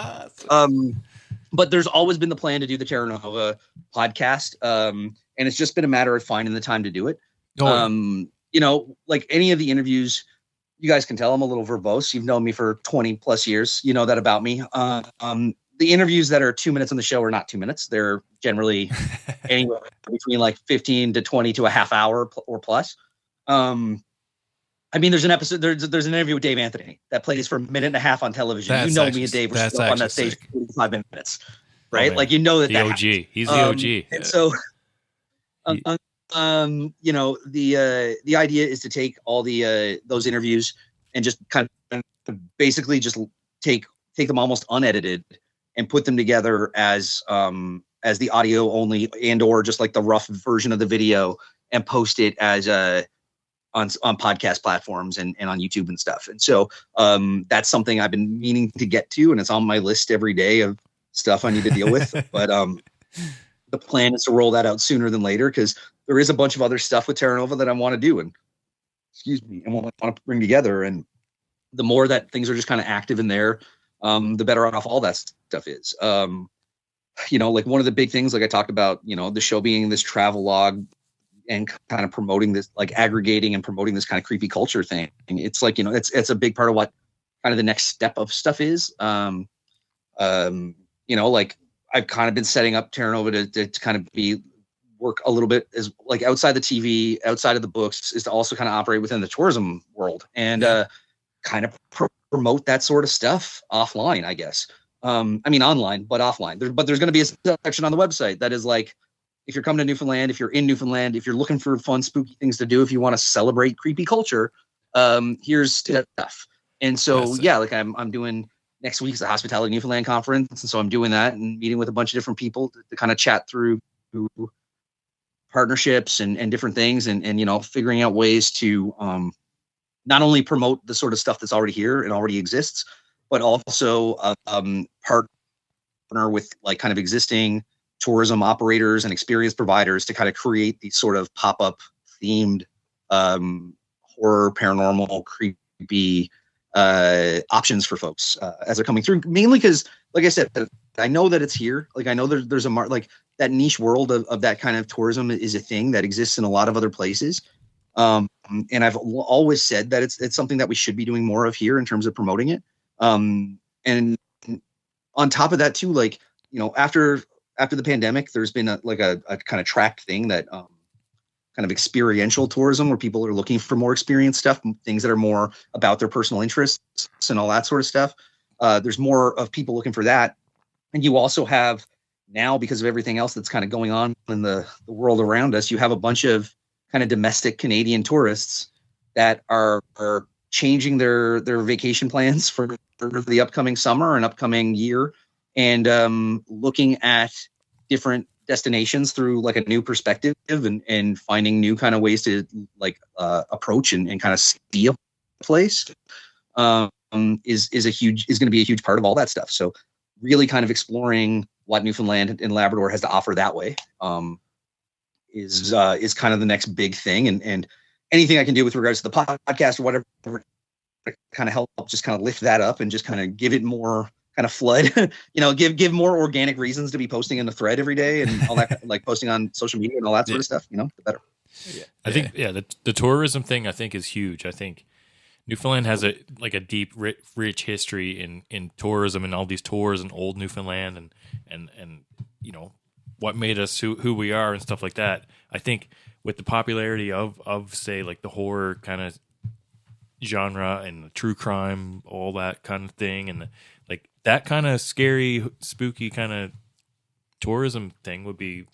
But there's always been the plan to do the Terra Nova podcast, and it's just been a matter of finding the time to do it. You know, like any of the interviews, you guys can tell I'm a little verbose. You've known me for 20 plus years. You know that about me. The interviews that are 2 minutes on the show are not 2 minutes. They're generally anywhere between like 15 to 20 to a half hour or plus. I mean, there's an episode, there's an interview with Dave Anthony that plays for a minute and a half on television. That's you know, actually, me and Dave were still on that stage for 45 minutes, right? Oh, like, you know, the OG. He's the OG. And so, you know, the idea is to take all the those interviews and just kind of basically just take them almost unedited and put them together as the audio only and or just like the rough version of the video and post it as on podcast platforms and on YouTube and stuff. And so that's something I've been meaning to get to, and it's on my list every day of stuff I need to deal with. But the plan is to roll that out sooner than later, because there is a bunch of other stuff with Terra Nova that I want to do and want to bring together. And the more that things are just kind of active in there, the better off all that stuff is. You know, like one of the big things, like I talked about, you know, the show being this travel log and kind of promoting this, like aggregating and promoting this kind of creepy culture thing. And it's like, you know, it's a big part of what kind of the next step of stuff is. You know, like I've kind of been setting up Terra Nova to kind of work a little bit as like outside the TV, outside of the books, is to also kind of operate within the tourism world and kind of promote that sort of stuff offline, I guess. I mean, online, but offline. There's going to be a section on the website that is like, if you're coming to Newfoundland, if you're in Newfoundland, if you're looking for fun, spooky things to do, if you want to celebrate creepy culture, here's stuff. And so, yeah, like I'm doing next week's the Hospitality Newfoundland conference. And so I'm doing that and meeting with a bunch of different people to kind of chat through partnerships and different things and, you know, figuring out ways to not only promote the sort of stuff that's already here and already exists, but also partner with like kind of existing tourism operators and experience providers to kind of create these sort of pop-up themed horror, paranormal, creepy options for folks as they're coming through. Mainly because, like I said, I know that it's here. Like I know there's a like that niche world of that kind of tourism is a thing that exists in a lot of other places. And I've always said that it's something that we should be doing more of here in terms of promoting it. And on top of that too, like, you know, after the pandemic, there's been a kind of tracked thing that kind of experiential tourism where people are looking for more experience stuff, things that are more about their personal interests and all that sort of stuff. There's more of people looking for that. And you also have now, because of everything else that's kind of going on in the world around us, you have a bunch of kind of domestic Canadian tourists that are changing their vacation plans for the upcoming summer and upcoming year, and looking at different destinations through like a new perspective and finding new kind of ways to like approach and kind of see a place is going to be a huge part of all that stuff. So really kind of exploring what Newfoundland and Labrador has to offer that way is kind of the next big thing, and anything I can do with regards to the podcast or whatever to kind of help just kind of lift that up and just kind of give it more kind of flood, you know, give more organic reasons to be posting in the thread every day and all that, like posting on social media and all that sort of stuff, you know, the better. Yeah. I think, the tourism thing I think is huge. I think Newfoundland has a deep, rich history in tourism and all these tours in old Newfoundland and you know, what made us who we are and stuff like that. I think with the popularity of say like the horror kind of genre and the true crime, all that kind of thing, and like that kind of scary, spooky kind of tourism thing would be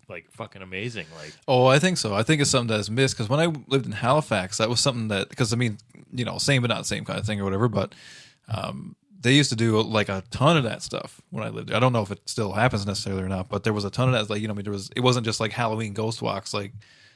like fucking amazing. Like, oh, I think so. I think it's something that's missed, because when I lived in Halifax, that was something that, because I mean, you know, same but not same kind of thing or whatever, but they used to do like a ton of that stuff when I lived there. I don't know if it still happens necessarily or not, but there was a ton of that. Like, you know, I mean, it wasn't just like Halloween ghost walks. Like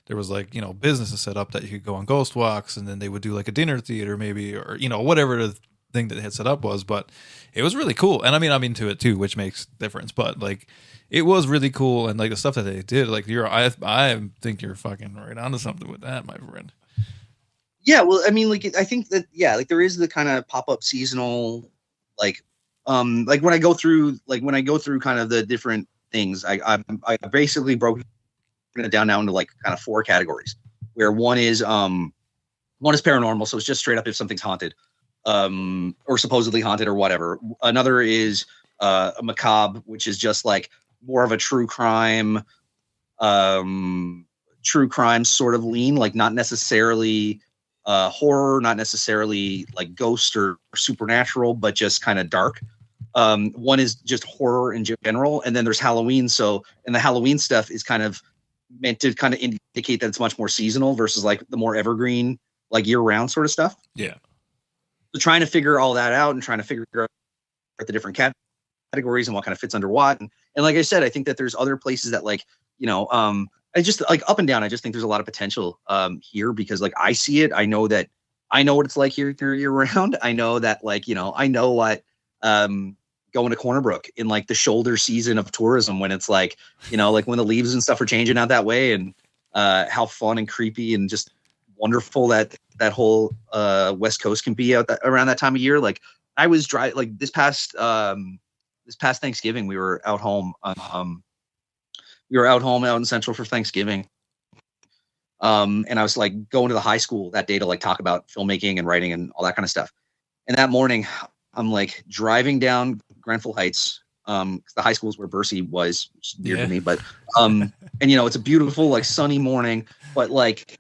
there was like, you know, businesses set up that you could go on ghost walks, and then they would do like a dinner theater maybe, or, you know, whatever the thing that they had set up was. But it was really cool. And I mean, I'm into it too, which makes difference. But like, it was really cool. And like the stuff that they did, like I think you're fucking right onto something with that, my friend. Yeah, well, I mean, like, I think that, yeah, like there is the kind of pop-up seasonal, like when I go through kind of the different things, I basically broke it down now into like kind of 4 categories, where one is paranormal, so it's just straight up if something's haunted, or supposedly haunted or whatever. Another is a macabre, which is just like more of a true crime sort of lean, like not necessarily horror, not necessarily like ghost or supernatural, but just kind of dark. One is just horror in general, and then there's Halloween. And the Halloween stuff is kind of meant to kind of indicate that it's much more seasonal versus like the more evergreen, like year-round sort of stuff. Yeah. So trying to figure all that out and trying to figure out the different categories and what kind of fits under what. And like I said, I think that there's other places that, like, you know, I just like up and down. I just think there's a lot of potential here, because like I see it. I know what it's like here year round. I know that, like, you know, I know what going to Corner Brook in like the shoulder season of tourism, when it's like, you know, like when the leaves and stuff are changing out that way, and how fun and creepy and just wonderful that whole West Coast can be around that time of year. Like I was driving, like this past Thanksgiving, we were out home. Out in Central for Thanksgiving. And I was like going to the high school that day to like talk about filmmaking and writing and all that kind of stuff. And that morning I'm like driving down Grenfell Heights. 'Cause the high school is where Bercy was, which is weird to me, but, and you know, it's a beautiful, like sunny morning, but like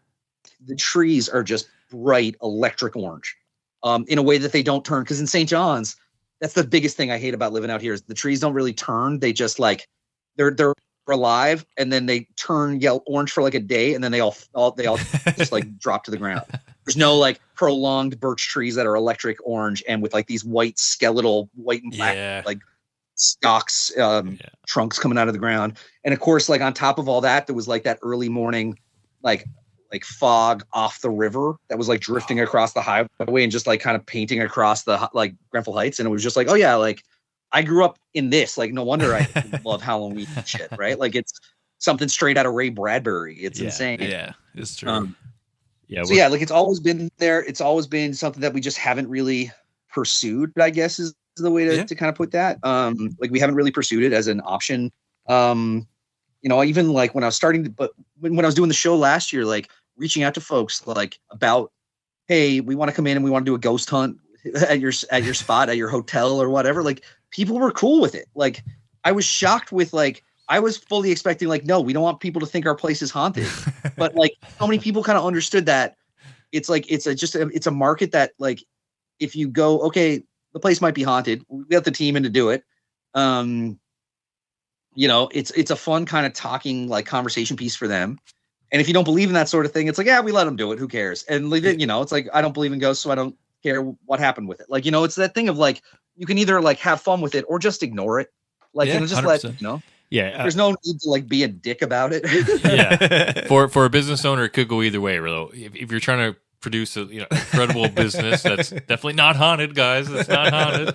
the trees are just bright electric orange, in a way that they don't turn. 'Cause in St. John's, that's the biggest thing I hate about living out here, is the trees don't really turn. They just like, they're alive, and then they turn orange for like a day, and then they all just like drop to the ground. There's no like prolonged birch trees that are electric orange and with like these skeletal white and black like stalks, trunks coming out of the ground. And of course, like on top of all that, there was like that early morning like fog off the river that was like drifting across the highway and just like kind of painting across the like Grenfell Heights. And it was just like, oh yeah, like I grew up in this. Like, no wonder I love Halloween shit, right? Like it's something straight out of Ray Bradbury. It's insane. Yeah, it's true. So yeah, like it's always been there. It's always been something that we just haven't really pursued, I guess is the way to kind of put that. Like we haven't really pursued it as an option. You know, even like when I was when I was doing the show last year, like reaching out to folks like about, hey, we want to come in and we want to do a ghost hunt at your spot, at your hotel or whatever. Like people were cool with it. Like I was shocked with like, I was fully expecting like, no, we don't want people to think our place is haunted. But like so many people kind of understood that it's like, it's a market that like, if you go, okay, the place might be haunted. We got the team in to do it. You know, it's a fun kind of talking like conversation piece for them. And if you don't believe in that sort of thing, it's like, yeah, we let them do it. Who cares? And leave it, you know, it's like, I don't believe in ghosts, so I don't care what happened with it. Like, you know, it's that thing of like, you can either like have fun with it or just ignore it. Like, you know, just 100%. Let, you know, there's no need to like be a dick about it. For a business owner, it could go either way. Really, if you're trying to produce a incredible business that's definitely not haunted, guys, it's not haunted.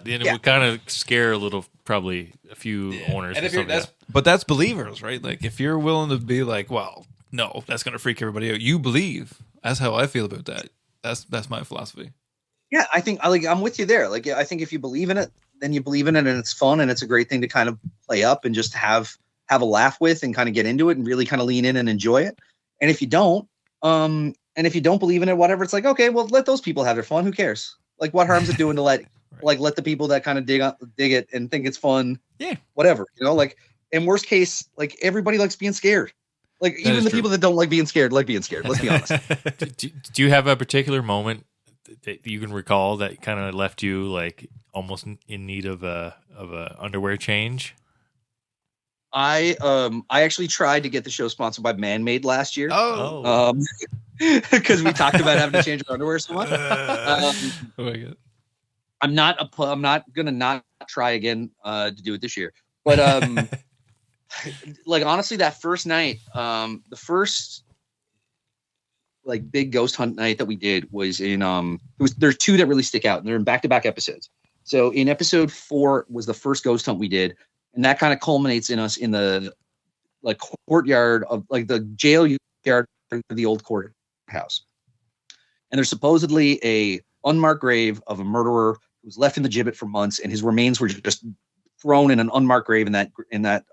Then it would kind of scare a little, probably a few owners. And but that's believers, right? Like if you're willing to be like, well, no, that's gonna freak everybody out. You believe. That's how I feel about that. That's my philosophy. Yeah, I think I'm with you there. Like, I think if you believe in it, then you believe in it, and it's fun, and it's a great thing to kind of play up and just have a laugh with, and kind of get into it, and really kind of lean in and enjoy it. And if you don't, believe in it, whatever, it's like, okay, well, let those people have their fun. Who cares? Like, what harm's it doing to let let the people that kind of dig it and think it's fun, whatever, you know? Like, in worst case, like everybody likes being scared. Like even the people that don't like being scared like being scared. Let's be honest. Do you have a particular moment that you can recall that kind of left you like almost in need of a underwear change? I actually tried to get the show sponsored by Man-Made last year. Because we talked about having to change our underwear so much. Oh my God. I'm not gonna not try again to do it this year. But like honestly, that first night, the first like big ghost hunt night that we did was in there's two that really stick out, and they're in back-to-back episodes. So in episode 4 was the first ghost hunt we did, and that kind of culminates in us in the like courtyard of like the jail yard of the old courthouse. And there's supposedly a unmarked grave of a murderer who was left in the gibbet for months, and his remains were just thrown in an unmarked grave in that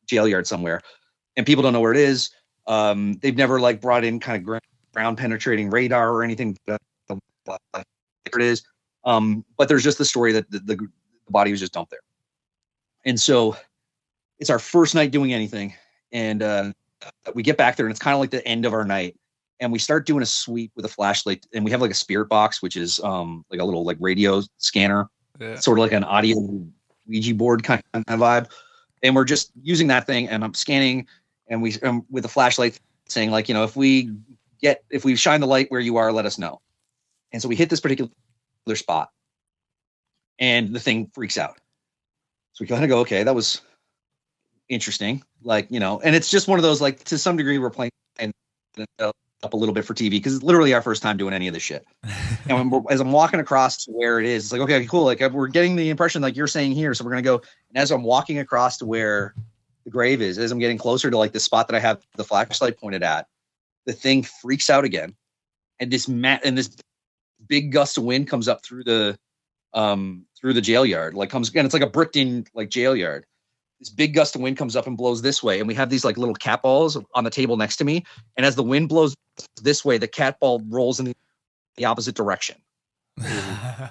jail yard somewhere, and people don't know where it is. They've never like brought in kind of ground penetrating radar or anything. There it is. But there's just the story that the body was just dumped there. And so it's our first night doing anything. And we get back there, and it's kind of like the end of our night. And we start doing a sweep with a flashlight. And we have like a spirit box, which is like a little like radio scanner, sort of like an audio Ouija board kind of vibe. And we're just using that thing, and I'm scanning, and we with a flashlight saying like, if we shine the light where you are, let us know. And so we hit this particular spot, and the thing freaks out. So we kind of go, okay, that was interesting. Like, and it's just one of those, like, to some degree we're playing up a little bit for TV because it's literally our first time doing any of this shit. And as I'm walking across to where it is, it's like, okay, cool. Like we're getting the impression like you're saying here. So we're going to go. And as I'm walking across to where the grave is, as I'm getting closer to like the spot that I have the flashlight pointed at, the thing freaks out again. And this big gust of wind comes up through the jail yard, like comes again. It's like a bricked in like jail yard. This big gust of wind comes up and blows this way. And we have these like little cat balls on the table next to me. And as the wind blows this way, the cat ball rolls in the opposite direction.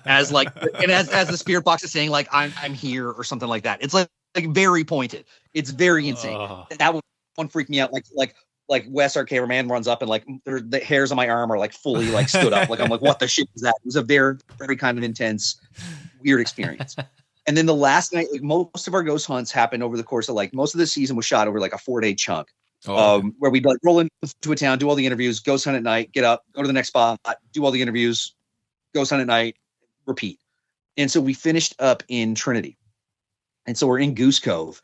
as the spirit box is saying like, I'm here or something like that. It's like very pointed. It's very insane. That one freaked me out. Like Wes, our cameraman, runs up and like the hairs on my arm are like fully like stood up. Like I'm like, what the shit is that? It was a very, very kind of intense, weird experience. And then the last night, like most of our ghost hunts happened over the course of like most of the season was shot over like a 4-day chunk, where we'd like roll into a town, do all the interviews, ghost hunt at night, get up, go to the next spot, do all the interviews, ghost hunt at night, repeat. And so we finished up in Trinity, and so we're in Goose Cove.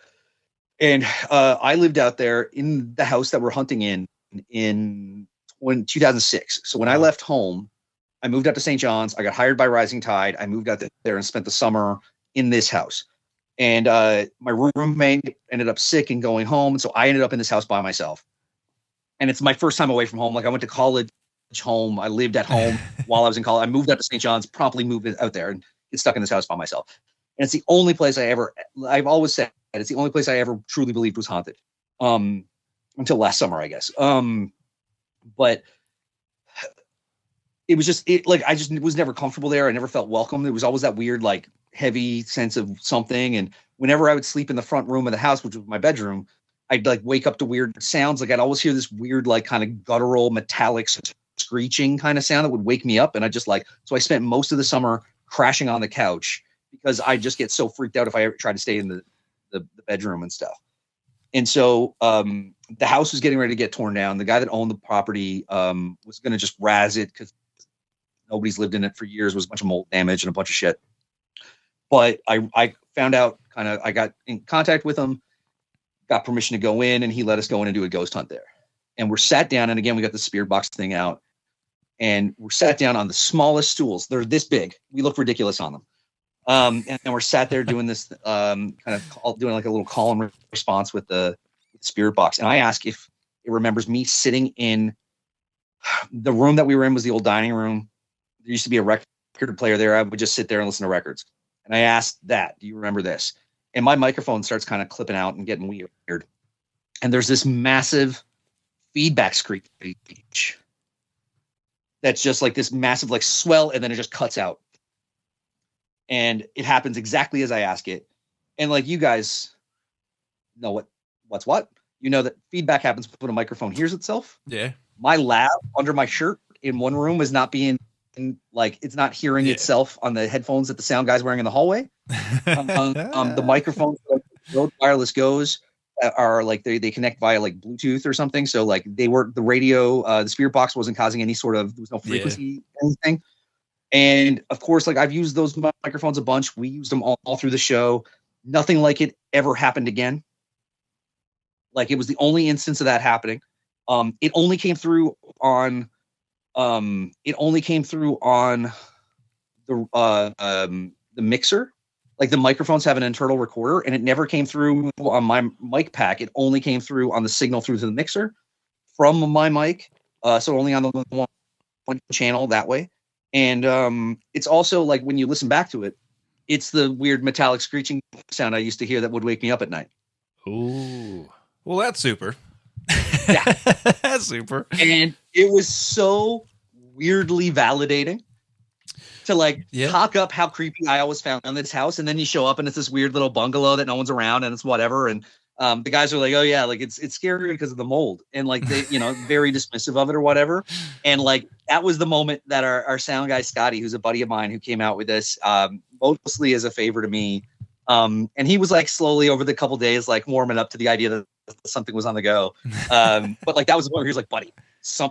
And I lived out there in the house that we're hunting in 2006. So when I left home, I moved out to St. John's. I got hired by Rising Tide. I moved out there and spent the summer in this house. And my roommate ended up sick and going home. So I ended up in this house by myself. And it's my first time away from home. Like I went to college home. I lived at home while I was in college. I moved out to St. John's, promptly moved out there and get stuck in this house by myself. And it's the only place I've always said, it's the only place I ever truly believed was haunted. Until last summer, I guess. But it was just I just was never comfortable there. I never felt welcome. There was always that weird, like heavy sense of something. And whenever I would sleep in the front room of the house, which was my bedroom, I'd like wake up to weird sounds. Like I'd always hear this weird, like kind of guttural metallic screeching kind of sound that would wake me up. And so I spent most of the summer crashing on the couch because I just get so freaked out if I ever try to stay in the bedroom and stuff. And so the house was getting ready to get torn down. The guy that owned the property was going to just razz it because nobody's lived in it for years. It was a bunch of mold damage and a bunch of shit. But I found out I got in contact with him, got permission to go in, and he let us go in and do a ghost hunt there. And we're sat down, and again, we got the spirit box thing out, and we're sat down on the smallest stools. They're this big. We look ridiculous on them. And we're sat there doing this doing like a little call and response with the spirit box. And I ask if it remembers me sitting in the room that we were in was the old dining room. There used to be a record player there. I would just sit there and listen to records. And I asked that, do you remember this? And my microphone starts kind of clipping out and getting weird. And there's this massive feedback screech that's just like this massive like swell, and then it just cuts out. And it happens exactly as I ask it. And like you guys know what's what? You know that feedback happens when a microphone hears itself. Yeah. My lab under my shirt in one room is not being it's not hearing itself on the headphones that the sound guy's wearing in the hallway. The microphones, Rode Wireless Goes, are like they connect via like Bluetooth or something. So like they were the radio, the spirit box wasn't causing any sort of, there was no frequency anything. And of course, like I've used those microphones a bunch. We used them all through the show. Nothing like it ever happened again. Like it was the only instance of that happening. It only came through on the mixer. Like the microphones have an internal recorder, and it never came through on my mic pack. It only came through on the signal through to the mixer from my mic. So only on the one channel that way. And it's also like when you listen back to it, it's the weird metallic screeching sound I used to hear that would wake me up at night. Ooh. Well, that's super. Yeah. That's super. And it was so weirdly validating to like talk up how creepy I always found this house. And then you show up and it's this weird little bungalow that no one's around and it's whatever. And the guys are like, oh yeah, like it's scary because of the mold, and like they, very dismissive of it or whatever. And like that was the moment that our sound guy Scotty, who's a buddy of mine, who came out with this mostly as a favor to me, and he was like slowly over the couple days like warming up to the idea that something was on the go. But like that was the point where he was like, buddy,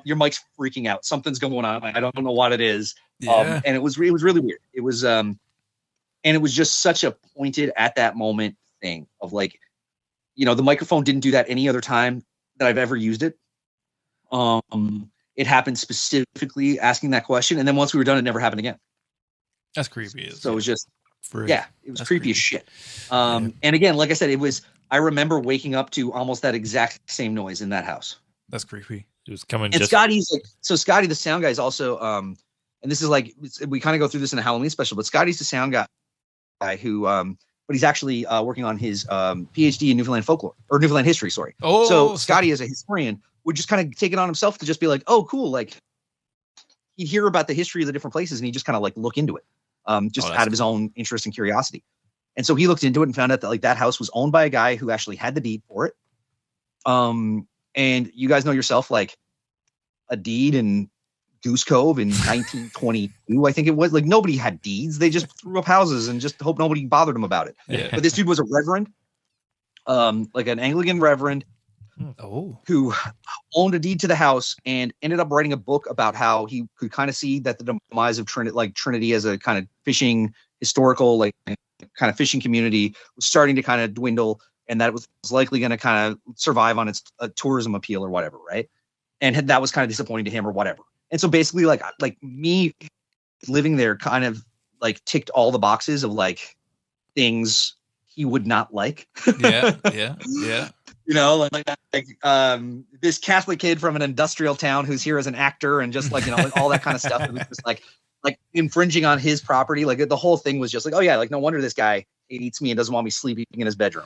your mic's freaking out, something's going on, I don't know what it is. And it was really weird. It was and it was just such a pointed at that moment thing of like, the microphone didn't do that any other time that I've ever used it. It happened specifically asking that question, and then once we were done, it never happened again. That's creepy. So it was just, it was That's creepy as shit. And again, like I said, I remember waking up to almost that exact same noise in that house. That's creepy. It was coming. And Scotty's like, so Scotty, the sound guy, is also, and this is like, we kind of go through this in a Halloween special, but Scotty's the sound guy who, but he's actually working on his PhD in Newfoundland folklore or Newfoundland history. Sorry. Oh, so Scotty, as a historian, would just kind of take it on himself to just be like, "Oh, cool!" Like he'd hear about the history of the different places, and he just kind of like look into it, just out of his own interest and curiosity. And so he looked into it and found out that like that house was owned by a guy who actually had the deed for it. And you guys know yourself, like a deed in Goose Cove in 1922, I think it was. Like nobody had deeds; they just threw up houses and just hope nobody bothered them about it. Yeah. But this dude was a reverend, like an Anglican reverend, who owned a deed to the house and ended up writing a book about how he could kind of see that the demise of Trinity as a kind of fishing historical, like kind of fishing community was starting to kind of dwindle, and that it was likely going to kind of survive on its tourism appeal or whatever, right? And that was kind of disappointing to him or whatever. And so basically, like me living there kind of like ticked all the boxes of like things he would not like. Yeah. This Catholic kid from an industrial town who's here as an actor and just like, like all that kind of stuff. It was just like infringing on his property. Like the whole thing was just like, oh yeah, like no wonder this guy hates me and doesn't want me sleeping in his bedroom.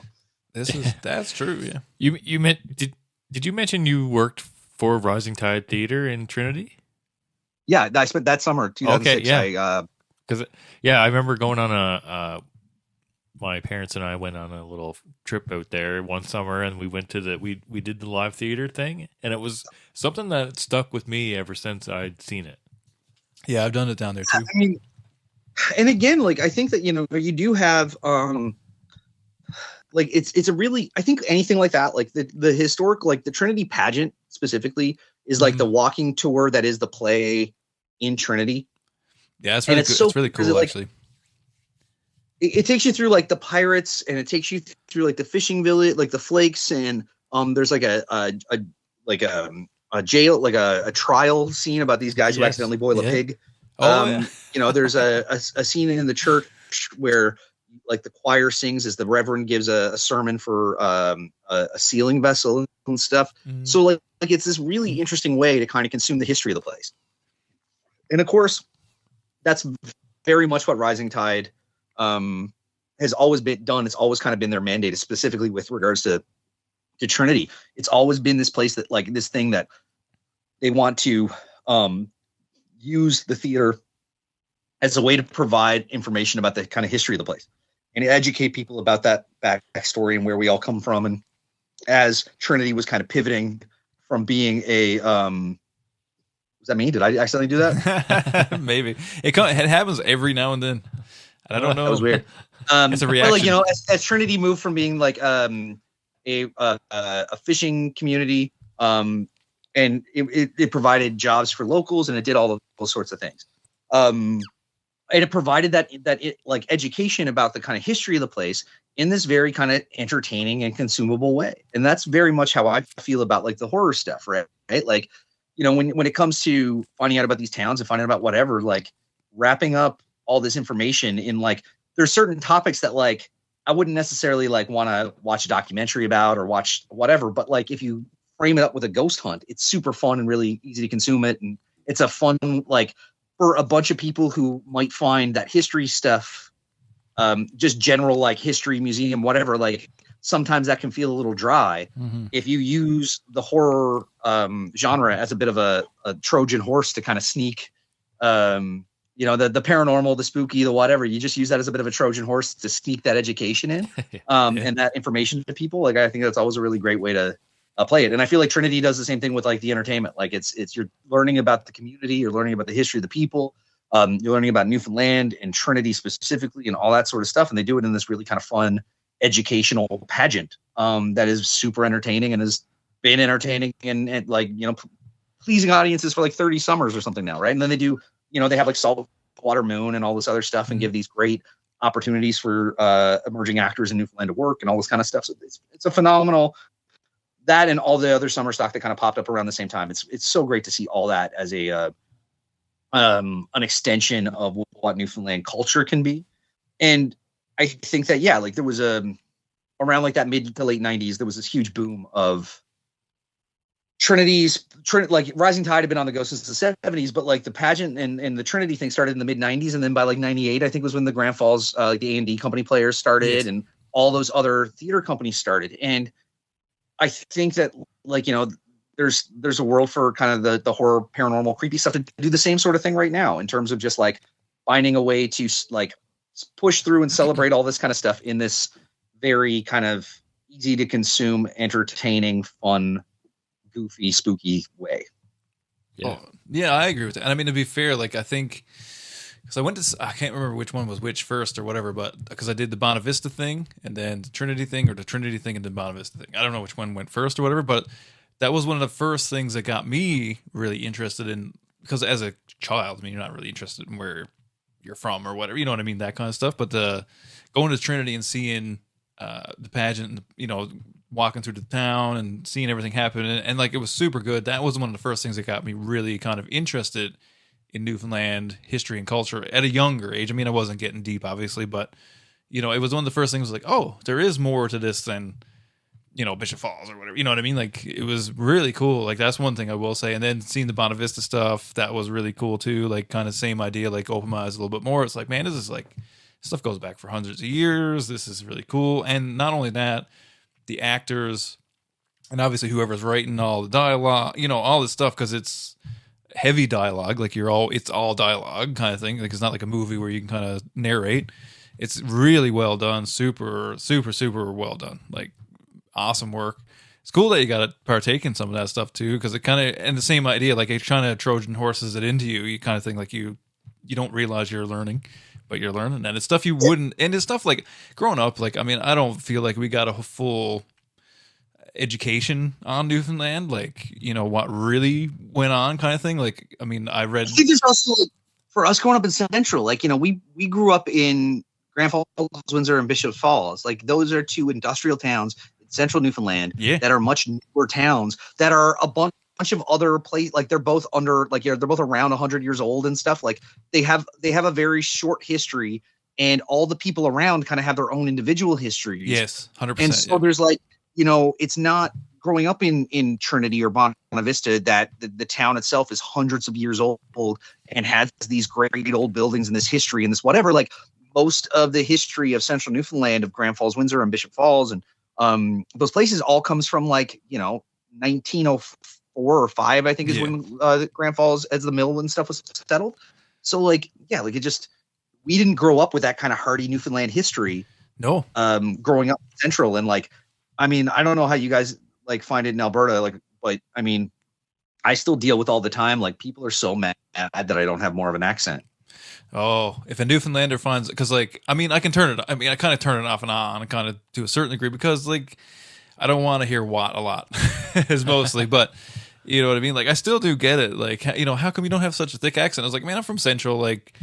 That's true. Yeah. You meant did you mention you worked for Rising Tide Theater in Trinity? Yeah, I spent that summer 2006. Okay, yeah. I remember going on my parents and I went on a little trip out there one summer, and we went to we did the live theater thing, and it was something that stuck with me ever since I'd seen it. Yeah, I've done it down there too. I mean, and again, like I think that you do have like it's a really, I think anything like that, like the historic, like the Trinity pageant specifically is like the walking tour that is the play in Trinity. Yeah, it's really cool. It's really cool, actually. It takes you through like the pirates, and it takes you through like the fishing village, like the flakes, and there's like a jail, like a trial scene about these guys who accidentally boil a pig. There's a scene in the church where like the choir sings as the reverend gives a sermon for a sealing vessel and stuff. So like it's this really interesting way to kind of consume the history of the place. And of course, that's very much what Rising Tide has always been done. It's always kind of been their mandate, specifically with regards to Trinity. It's always been this place that like this thing that they want to use the theater as a way to provide information about the kind of history of the place and educate people about that backstory and where we all come from. And as Trinity was kind of pivoting from being a was that me? Did I accidentally do that? Maybe it happens every now and then. I don't know. That was weird. It's a reaction. Like, as Trinity moved from being like a fishing community, and it provided jobs for locals, and it did all those sorts of things. it provided like education about the kind of history of the place in this very kind of entertaining and consumable way. And that's very much how I feel about like the horror stuff, right? Like, when it comes to finding out about these towns and finding out about whatever, like wrapping up all this information in like, there's certain topics that like I wouldn't necessarily like want to watch a documentary about or watch whatever, but like if you frame it up with a ghost hunt, it's super fun and really easy to consume it. And it's a fun, like, for a bunch of people who might find that history stuff, just general like history, museum, whatever, like sometimes that can feel a little dry. Mm-hmm. If you use the horror genre as a bit of a Trojan horse to kind of sneak, the paranormal, the spooky, the whatever, you just use that as a bit of a Trojan horse to sneak that education in, and that information to people. Like, I think that's always a really great way to play it. And I feel like Trinity does the same thing with like the entertainment. Like it's you're learning about the community, you're learning about the history of the people, you're learning about Newfoundland and Trinity specifically and all that sort of stuff. And they do it in this really kind of fun educational pageant that is super entertaining and has been entertaining and like, pleasing audiences for like 30 summers or something now. Right. And then they do, they have like Saltwater Moon and all this other stuff and give these great opportunities for emerging actors in Newfoundland to work and all this kind of stuff. So it's a phenomenal, that and all the other summer stock that kind of popped up around the same time. It's so great to see all that as an extension of what Newfoundland culture can be. And I think that, yeah, like there was around like that mid to late 90s, there was this huge boom of like Rising Tide had been on the go since the 70s, but like the pageant and the Trinity thing started in the mid 90s. And then by like 98, I think was when the Grand Falls, like the A&D company players started, yes, and all those other theater companies started. And I think that like, there's a world for kind of the horror, paranormal, creepy stuff to do the same sort of thing right now in terms of just like finding a way to like push through and celebrate all this kind of stuff in this very kind of easy to consume, entertaining, fun, goofy, spooky way. Yeah. Oh, yeah, I agree with that. And I mean, to be fair, like I think, because I can't remember which one was which first or whatever, but because I did the Bonavista thing and then the Trinity thing, or the Trinity thing and the Bonavista thing. I don't know which one went first or whatever, but that was one of the first things that got me really interested in, because as a child, I mean, you're not really interested in where you're from or whatever, you know what I mean? That kind of stuff. But going to Trinity and seeing the pageant, and, walking through the town and seeing everything happen, and like it was super good. That was one of the first things that got me really kind of interested in Newfoundland history and culture at a younger age. I mean, I wasn't getting deep, obviously, but it was one of the first things like, oh, there is more to this than Bishop Falls or whatever. You know what I mean? Like it was really cool. Like that's one thing I will say. And then seeing the Bonavista stuff, that was really cool too. Like kind of same idea, like open my eyes a little bit more. It's like, man, this is like stuff goes back for hundreds of years. This is really cool. And not only that, the actors and obviously whoever's writing all the dialogue, all this stuff, because it's heavy dialogue. Like it's all dialogue kind of thing. Like it's not like a movie where you can kind of narrate. It's really well done. Super, super, super well done. Like awesome work. It's cool that you got to partake in some of that stuff too, because it kind of, and the same idea, like it kind of Trojan horses it into you. You kind of think like you don't realize you're learning, but you're learning, and it's stuff you wouldn't. And it's stuff like growing up. Like I mean, I don't feel like we got a full education on Newfoundland. Like what really went on, kind of thing. Like I mean, I read. I think there's also like, for us growing up in Central, like we grew up in Grand Falls, Windsor, and Bishop Falls. Like those are two industrial towns in Central Newfoundland that are much newer towns that are a bunch of other places. Like they're both under, like they're both around 100 years old and stuff. Like they have a very short history, and all the people around kind of have their own individual histories. Yes, 100%. And so there's like it's not growing up in Trinity or Bonavista that the town itself is hundreds of years old and has these great old buildings and this history and this whatever. Like most of the history of Central Newfoundland, of Grand Falls, Windsor, and Bishop Falls, and those places all comes from like 1904 or 5, I think, is when Grand Falls, as the mill and stuff was settled. So like like it just, we didn't grow up with that kind of hardy Newfoundland history. No, growing up in Central, and like I mean, I don't know how you guys like find it in Alberta, like, but I mean, I still deal with all the time. Like people are so mad that I don't have more of an accent. Oh, if a Newfoundlander finds, because like, I mean, I kind of turn it off and on, and kind of to a certain degree, because like, I don't want to hear "what" a lot, is mostly, but you know what I mean? Like, I still do get it. Like, how come you don't have such a thick accent? I was like, man, I'm from Central. Like,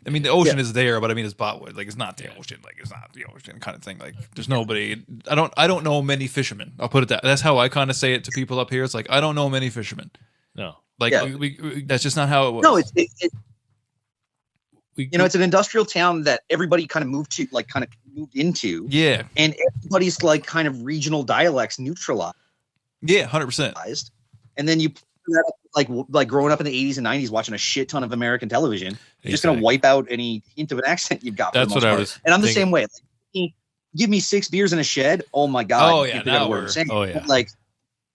I mean, the ocean is there, but I mean, it's Botwood. Like, it's not the ocean. Like, it's not the ocean kind of thing. Like, there's nobody. I don't know many fishermen. I'll put it that. That's how I kind of say it to people up here. It's like, I don't know many fishermen. No. Like, that's just not how it was. No, it's an industrial town that everybody kind of moved into. Yeah. And everybody's like kind of regional dialects neutralized. Yeah, 100%. And then you put that up, like growing up in the 80s and 90s watching a shit ton of American television, you're just going to wipe out any hint of an accent you've got. That's what I was. And I'm the same way. Like, give me 6 beers in a shed. Oh my God. Oh yeah. Like,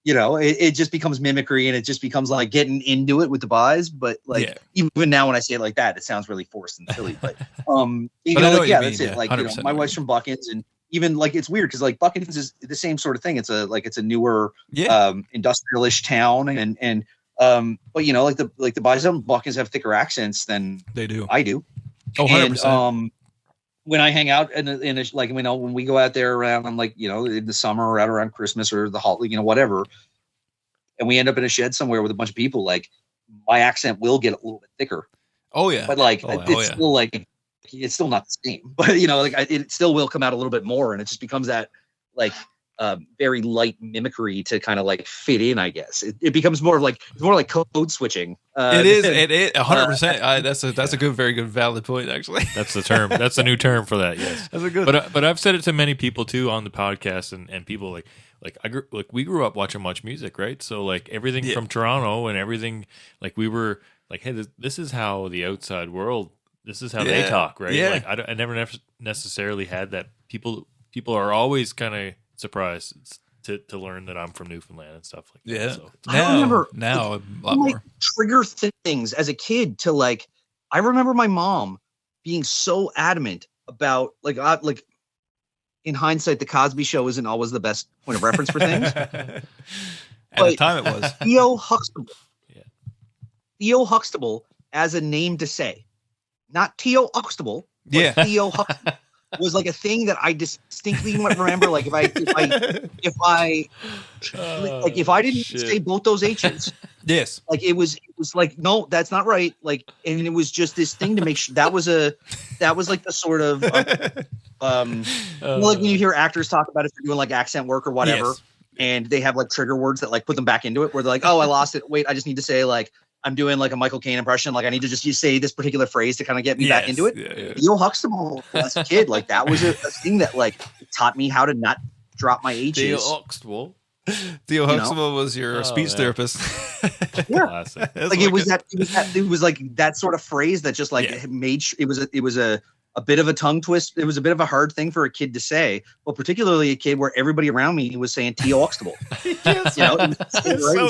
it just becomes mimicry, and it just becomes like getting into it with the buys. But like, even now when I say it like that, it sounds really forced and silly. But that's it. Like, my wife's from Buckins, and even like it's weird because like Buckins is the same sort of thing. It's a newer industrialish town, and but like the buys in Buckins have thicker accents than they do. I do. Oh, 100%. And when I hang out when we go out there around, in the summer or out around Christmas or the holiday, whatever, and we end up in a shed somewhere with a bunch of people, like my accent will get a little bit thicker. Oh yeah. But still like, it's still not the same, but it still will come out a little bit more. And it just becomes that like, very light mimicry to kind of like fit in, I guess. It becomes more like code switching. It is 100%. That's a good, very good, valid point. Actually, that's the term. That's a new term for that. Yes, that's a good. But I've said it to many people too on the podcast, and people we grew up watching much music, right? So like everything from Toronto and everything, like we were like, hey, this is how the outside world. This is how they talk, right? Yeah. Like I never necessarily had that. People are always kind of surprised to learn that I'm from Newfoundland and stuff like that. Yeah. So. I remember a lot more trigger things as a kid to like. I remember my mom being so adamant about like in hindsight, the Cosby Show isn't always the best point of reference for things. At the time, it was Theo Huxtable. Yeah. Theo Huxtable as a name to say, not Theo Huxtable. Theo Huxtable. Was like a thing that I distinctly remember. Like if I didn't say both those H's, yes, like it was like, no, that's not right. Like, and it was just this thing to make sure that was like the sort of like when you hear actors talk about if they're doing like accent work or whatever, and they have like trigger words that like put them back into it, where they're like, oh, I lost it. Wait, I just need to say like, I'm doing like a Michael Caine impression. Like I need to just say this particular phrase to kind of get me back into it. Yeah. Theo Huxtable as a kid, like that was a thing that like taught me how to not drop my H's. Theo Huxtable. Theo Huxtable was your speech therapist. Yeah, like it was like that sort of phrase that just like made it was a bit of a tongue twist. It was a bit of a hard thing for a kid to say, but particularly a kid where everybody around me was saying Theo Huxtable. So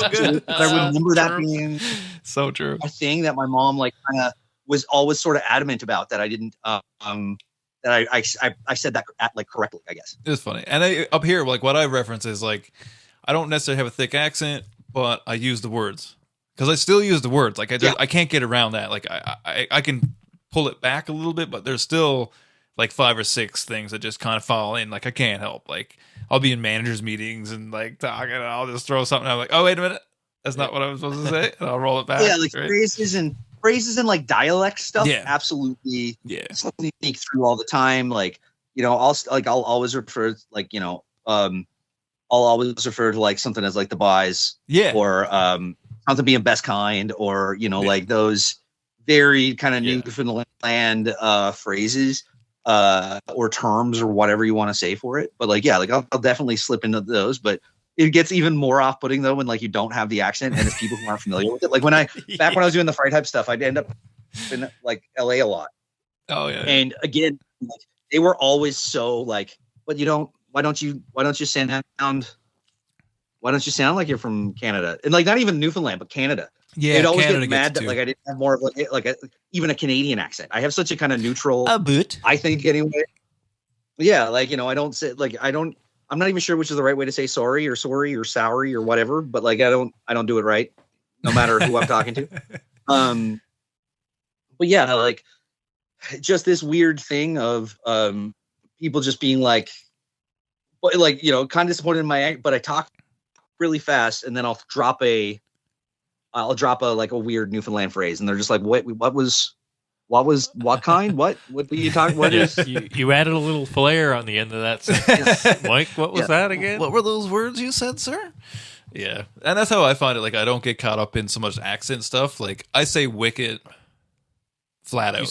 good. I remember that being so true. A thing that my mom like kind of was always sort of adamant about that I didn't that I said that like correctly, I guess. It's funny. And up here, like what I reference is like I don't necessarily have a thick accent, but I use the words because I still use the words. Like I can't get around that. Like I can pull it back a little bit, but there's still like 5 or 6 things that just kind of fall in. Like I can't help. Like I'll be in managers meetings and like talking, and I'll just throw something. I'm like, oh wait a minute, that's not what I was supposed to say. And I'll roll it back. Yeah, like phrases and like dialect stuff. Yeah, absolutely. Yeah, something you think through all the time. Like I'll always refer I'll always refer to like something as like the buys. Yeah, or something being best kind, or like those very kind of Newfoundland phrases or terms or whatever you want to say for it. But like, yeah, like I'll definitely slip into those, but it gets even more off-putting though when like you don't have the accent and it's people who aren't familiar with it. Like when I was doing the Fright Hype stuff, I'd end up in like LA a lot. Oh yeah. And again, like, they were always so like, but why don't you sound like you're from Canada? And like not even Newfoundland, but Canada. Yeah, they'd always get mad that like I didn't have more of even a Canadian accent. I have such a kind of neutral, I think anyway. Yeah, like I don't say like I'm not even sure which is the right way to say sorry or sorry or whatever. But like I don't do it right, no matter who I'm talking to. But yeah, like just this weird thing of people just being like, but like kind of disappointed in my act, but I talk really fast and then I'll drop a like a weird Newfoundland phrase, and they're just like, what was what kind? What were you talking? What is? You added a little flair on the end of that sentence. Mike, what was that again? What were those words you said, sir? Yeah, and that's how I find it. Like, I don't get caught up in so much accent stuff. Like, I say wicked flat out.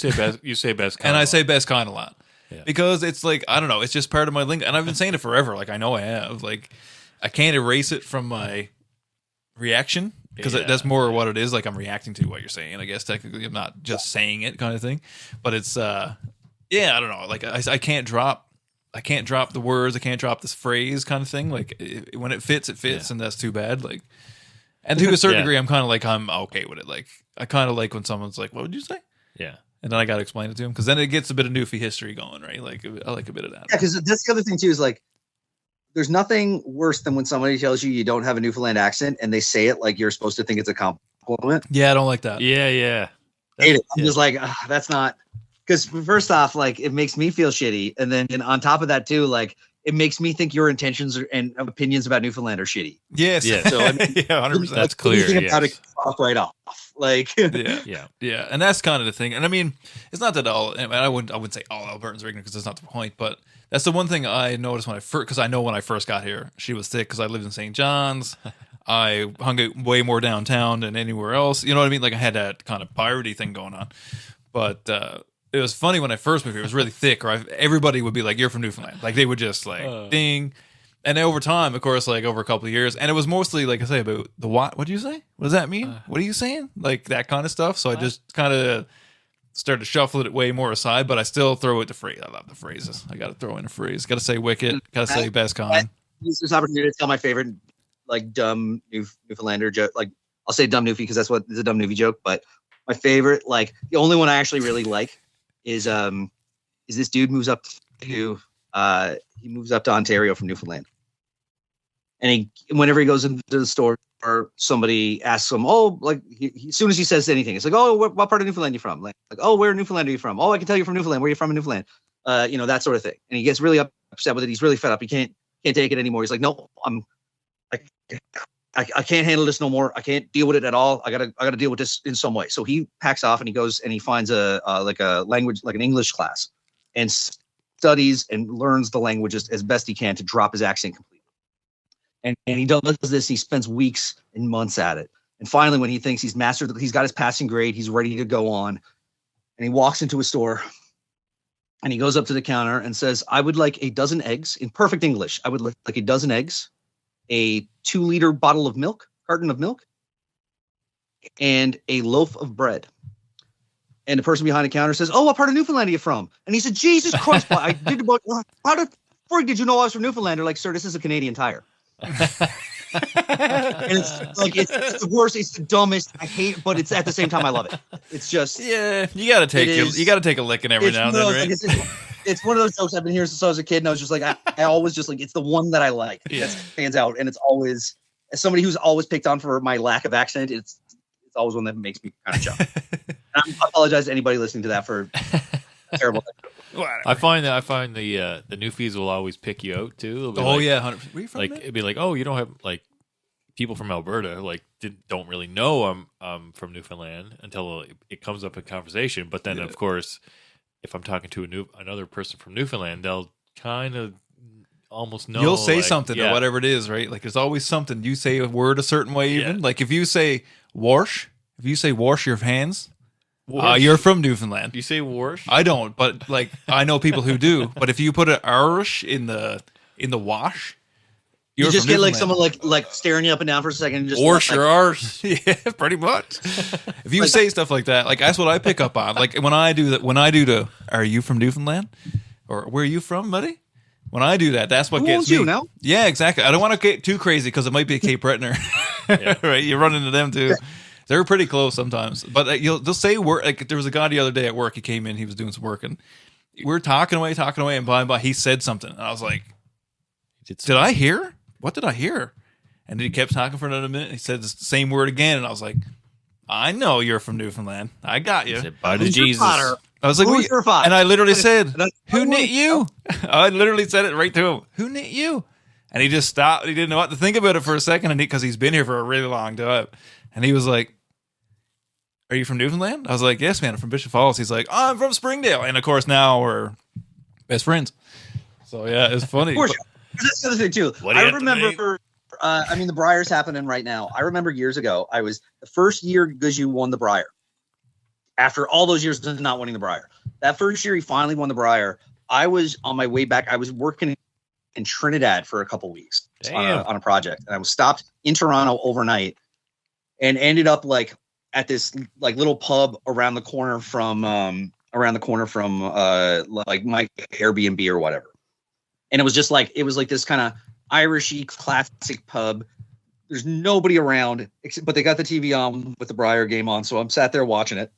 You say best kind and a I lot. say best kind a lot. Yeah. Because it's like, I don't know, it's just part of my lingo. And I've been saying it forever. Like, I know I have. Like, I can't erase it from my reaction because that's more what it is. Like, I'm reacting to what you're saying. I guess technically I'm not just saying it kind of thing. But it's, I don't know. Like, I can't drop the words. I can't drop this phrase kind of thing. Like, when it fits, and that's too bad. Like, and to a certain degree, I'm kind of like, I'm okay with it. Like, I kind of like when someone's like, what would you say? Yeah. And then I got to explain it to him because then it gets a bit of Newfie history going, right? Like, I like a bit of that. Yeah, because that's the other thing too is like, there's nothing worse than when somebody tells you don't have a Newfoundland accent and they say it like you're supposed to think it's a compliment. Yeah, I don't like that. Yeah. Hate it. I'm just like, that's not. Because first off, like, it makes me feel shitty, and then on top of that too, like, it makes me think your intentions and opinions about Newfoundland are shitty. Yes. Yeah. So I mean, 100%. That's clear. Anything about Yes. it off right off. Like, Yeah. And that's kind of the thing. And I mean, it's not that I wouldn't say all Albertans are ignorant because that's not the point. But that's the one thing I noticed because I know when I first got here, she was thick because I lived in St. John's. I hung out way more downtown than anywhere else. You know what I mean? Like, I had that kind of piratey thing going on. But it was funny when I first moved here. It was really thick. Or everybody would be like, "You're from Newfoundland." Like, they would just like ding. And then over time, of course, like over a couple of years, and it was mostly like I say about the what. What do you say? What does that mean? What are you saying? Like that kind of stuff. So I just kind of started shuffling it way more aside, but I still throw it to phrase. I love the phrases. I got to throw in a phrase. Got to say wicked. Got to say best kind. use this opportunity to tell my favorite, like, dumb Newfoundlander joke. Like, I'll say dumb Newfie because that's what is a dumb Newfie joke. But my favorite, like, the only one I actually really like is this dude moves up to Ontario from Newfoundland, and whenever he goes into the store or somebody asks him, oh, like, as soon as he says anything, it's like, oh, what part of Newfoundland are you from? Like, oh, where in Newfoundland are you from? Oh, I can tell you're from Newfoundland. Where are you from in Newfoundland? That sort of thing. And he gets really upset with it. He's really fed up. He can't take it anymore. He's like, no, I can't handle this no more. I can't deal with it at all. I gotta deal with this in some way. So he packs off and he goes and he finds a language, like an English class, and studies and learns the language as best he can to drop his accent completely. And he does this. He spends weeks and months at it. And finally, when he thinks he's mastered, he's got his passing grade, he's ready to go on. And he walks into a store and he goes up to the counter and says, I would like a dozen eggs in perfect English. I would like a dozen eggs, a 2-liter carton of milk, and a loaf of bread. And the person behind the counter says, oh, what part of Newfoundland are you from? And he said, Jesus Christ, how the frig did you know I was from Newfoundland? They're like, sir, this is a Canadian Tire. And it's like, it's the worst, it's the dumbest. I hate it, but it's at the same time I love it. It's just, yeah, you gotta take a licking every now and then, right? It's one of those jokes I've been hearing since I was a kid, and I was just like, I always just like, it's the one that I like that stands out, and it's always, as somebody who's always picked on for my lack of accent, it's always one that makes me kind of jump. I apologize to anybody listening to that for terrible. I find the Newfies will always pick you out too. Oh, like, yeah, 100%. Where you from, like man? it'd be like, oh, you don't have, like, people from Alberta like don't really know I'm from Newfoundland until it comes up in conversation. But then of course, if I'm talking to another person from Newfoundland, they'll kind of almost know. You'll say like, something or whatever it is, right? Like, there's always something. You say a word a certain way, even like if you say wash your hands. You're from Newfoundland. Do you say wash? I don't, but like I know people who do. But if you put an Irish in the wash, you just get like someone like staring you up and down for a second. And just wash your arse. Yeah, pretty much. If you say stuff like that, like that's what I pick up on. Like when I do that, are you from Newfoundland, or where are you from, buddy? When I do that, that's what gets me. You now? Yeah, exactly. I don't want to get too crazy because it might be a Cape Bretoner, right? You run into them too. Yeah. They're pretty close sometimes, but they'll say word. Like there was a guy the other day at work. He came in. He was doing some work, and we were talking away, and by and by, he said something, and I was like, "Did I hear? What did I hear?" And then he kept talking for another minute. And he said the same word again, and I was like, "I know you're from Newfoundland. I got you." Said, bye to Jesus. I was like, and I literally said, "Who knit you?" I literally said it right to him. "Who knit you?" And he just stopped. He didn't know what to think about it for a second, and because he's been here for a really long time, and he was like, are you from Newfoundland? I was like, yes, man, I'm from Bishop Falls. He's like, oh, I'm from Springdale. And of course, now we're best friends. So yeah, it's funny. Of course, that's the other thing too. I remember, the Briar's happening right now. I remember years ago, I was the first year Guzhu won the Briar. After all those years of not winning the Briar, that first year he finally won the Briar. I was on my way back. I was working in Trinidad for a couple weeks on a project, and I was stopped in Toronto overnight, and ended up like at this like little pub around the corner from like my Airbnb or whatever. And it was just like, it was like this kind of Irishy classic pub. There's nobody around, but they got the TV on with the Briar game on. So I'm sat there watching it.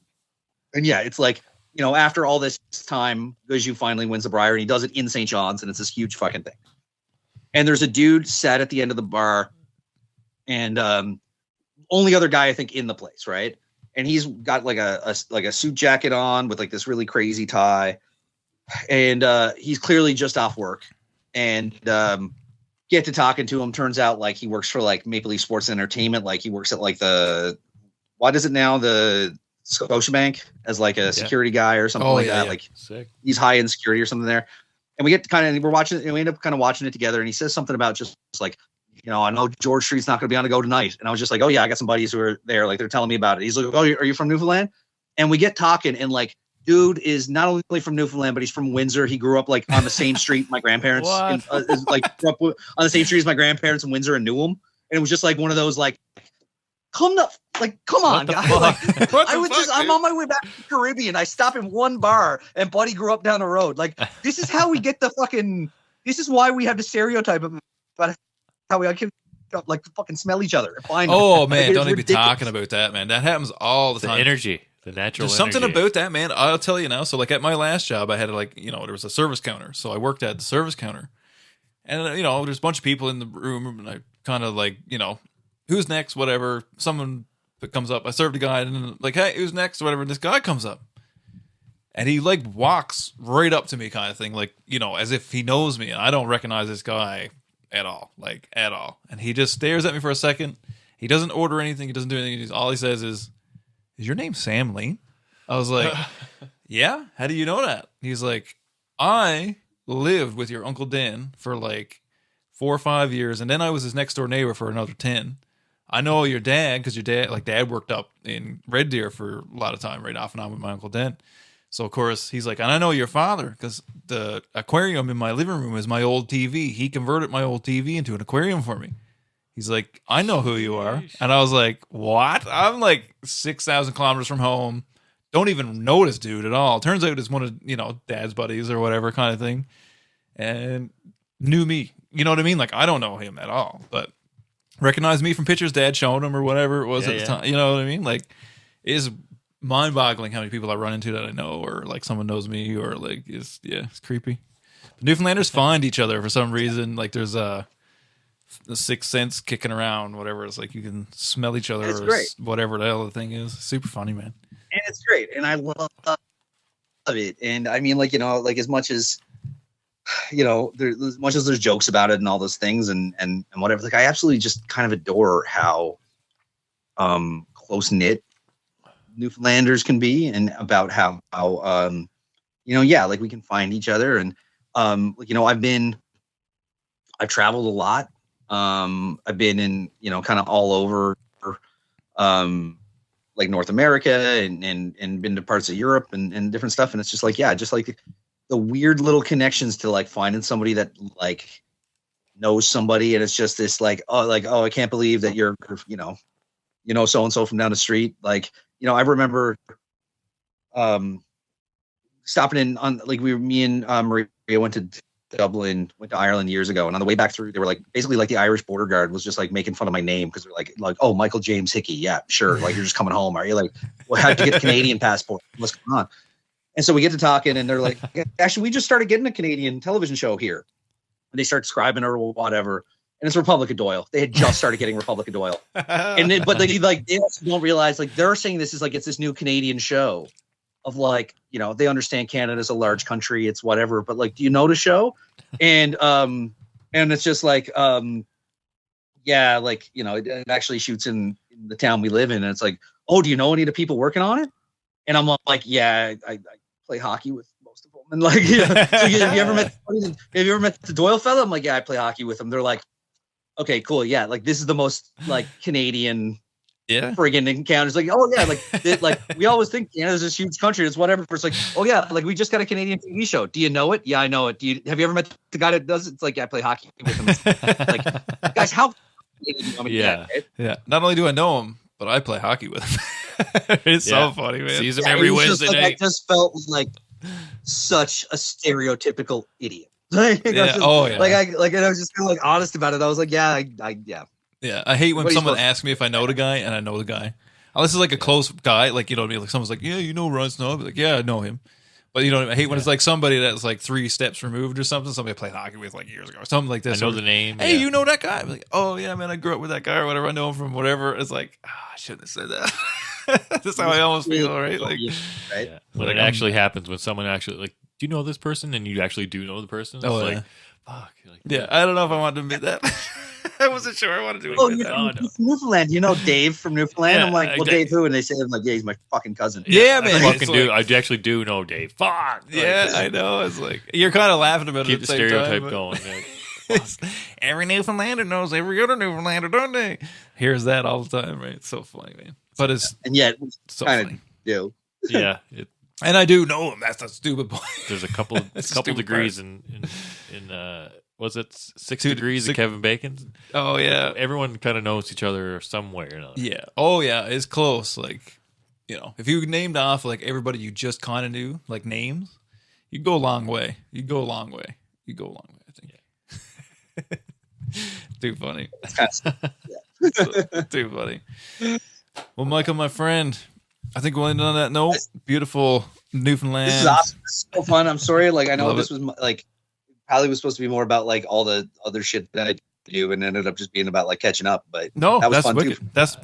And yeah, it's like, you know, after all this time, Guzhu finally wins the Briar, and he does it in St. John's, and it's this huge fucking thing. And there's a dude sat at the end of the bar, and only other guy I think in the place, right? And he's got like a suit jacket on with like this really crazy tie, and he's clearly just off work. And get to talking to him. Turns out like he works for like Maple Leaf Sports Entertainment. Like he works at like the Scotiabank as like a security guy or something that. Yeah. Like sick. He's high in security or something there. And we get we're watching it, and we end up kind of watching it together. And he says something about just like, you know, I know George Street's not going to be on the go tonight. And I was just like, oh yeah, I got some buddies who are there. Like they're telling me about it. He's like, oh, are you from Newfoundland? And we get talking, and like, dude is not only from Newfoundland, but he's from Windsor. He grew up like on the same street my grandparents grew up on the same street as my grandparents in Windsor and Newham. And it was just like one of those like, come on, guys. Like, I'm on my way back to the Caribbean. I stop in one bar, and buddy grew up down the road. Like, this is how we get this is why we have the stereotype about how we like fucking smell each other. Man, don't even be talking about that, man. That happens all the time. Energy. The natural There's something about that, man. I'll tell you now. So like at my last job, I had like, you know, there was a service counter. So I worked at the service counter, and you know, there's a bunch of people in the room, and I kind of like, you know, who's next, whatever. Someone that comes up, I served a guy, and then like, hey, who's next, whatever. And this guy comes up, and he like walks right up to me, kind of thing, like, you know, as if he knows me, and I don't recognize this guy at all, like at all. And he just stares at me for a second. He doesn't order anything. He doesn't do anything. All he says is your name Sam Lee? I was like, yeah, how do you know that? He's like, I lived with your Uncle Dan for like 4 or 5 years, and then I was his next door neighbor for another 10. I know your dad because your dad worked up in Red Deer for a lot of time, right off and on with my Uncle Dan. So of course he's like, and I know your father because the aquarium in my living room is my old TV. He converted my old TV into an aquarium for me. He's like, I know who you are. And I was like, what? I'm like 6,000 kilometers from home. Don't even know this dude at all. Turns out it's one of, you know, dad's buddies or whatever kind of thing. And knew me. You know what I mean? Like, I don't know him at all. But recognized me from pictures dad showed him or whatever it was at the time. You know what I mean? Like, it is mind-boggling how many people I run into that I know, or like someone knows me, or like, it's creepy. But Newfoundlanders find each other for some reason. Like, there's the sixth sense kicking around, whatever. It's like you can smell each other, or whatever the hell the thing is. Super funny, man. And it's great, and I love it. And I mean, like, you know, like as much as, you know, as much as there's jokes about it and all those things and whatever, like I absolutely just kind of adore how close knit Newfoundlanders can be, and about how you know, like we can find each other. And like, you know, I've traveled a lot. I've been in, you know, kind of all over, like North America and been to parts of Europe and different stuff. And it's just like, just like the weird little connections to like finding somebody that like knows somebody. And it's just this like, oh, I can't believe that you're, you know, so-and-so from down the street. Like, you know, I remember, stopping in on like me and Maria went to Dublin, went to Ireland years ago, and on the way back through, they were like basically like the Irish border guard was just like making fun of my name because they're like, oh, Michael James Hickey, yeah, sure, like you're just coming home, are you? Like, well, how'd you get a Canadian passport? What's going on? And so we get to talking, and they're like, actually, we just started getting a Canadian television show here, and they start describing or whatever, and it's Republic of Doyle. They had just started getting Republic of Doyle, and then, but they also don't realize like they're saying this is like it's this new Canadian show. Of like, you know, they understand Canada's a large country, it's whatever, but like, do you know the show? And it's just like, like, you know, it actually shoots in the town we live in, and it's like, oh, do you know any of the people working on it? And I'm like, yeah, I play hockey with most of them. And like, yeah. So have you ever met the Doyle fella? I'm like, yeah, I play hockey with them. They're like, okay, cool. Yeah. Like, this is the most like Canadian friggin' encounters. Like, oh yeah, like we always think Canada's this huge country. It's whatever. It's like, oh yeah, like we just got a Canadian TV show. Do you know it? Yeah, I know it. Have you ever met the guy that does it? It's like, yeah, I play hockey with him. Like, guys, how yeah. Not only do I know him, but I play hockey with him. It's so funny, man. Sees him every Wednesday night. I just felt like such a stereotypical idiot. Like, yeah. Just, Like I was just kind of like honest about it. I was like, yeah. Yeah, I hate when someone asks me if I know the guy, and I know the guy. Unless it's like a close guy, like, you know what I mean? Like someone's like, yeah, you know Ron Snow. I'll be like, yeah, I know him. But you know what I mean? I hate when it's like somebody that's like 3 steps removed or something. Somebody I played hockey with like years ago or something like this. I know the name. Hey, you know that guy? I'm like, oh yeah, man, I grew up with that guy or whatever. I know him from whatever. It's like, I shouldn't have said that. That's how I almost feel, right? Like, right? Yeah. When it actually happens, when someone actually like, do you know this person? And you actually do know the person. It's like, fuck. Like, yeah, I don't know if I wanted to admit that. I wasn't sure I wanted to admit that. You're from Newfoundland. You know Dave from Newfoundland? Yeah, I'm like, well, Dave who? And they say, I'm like, yeah, he's my fucking cousin. Yeah, man. I actually do know Dave. Fuck. Yeah, I know. It's like, you're kind of laughing about keep it. the stereotype going. Every Newfoundlander knows every other Newfoundlander, don't they? Here's that all the time, right? It's so funny, man. But it's and yet so kind funny. of do. Yeah. And I do know him. That's the stupid point. There's a couple degrees in was it 6 degrees of Kevin Bacon? Oh yeah. Everyone kind of knows each other some way or another. Yeah. Oh yeah. It's close. Like, you know, if you named off like everybody you just kind of knew, like names, you go a long way. I think. Yeah. Too funny. Too funny. Well, Michael, my friend, I think we'll end on that note. Beautiful Newfoundland. This is awesome. This is so fun. I'm sorry. Like, I know Love this was like probably was supposed to be more about like all the other shit that I do, and ended up just being about like catching up. But no, that was that's fun wicked. too. That's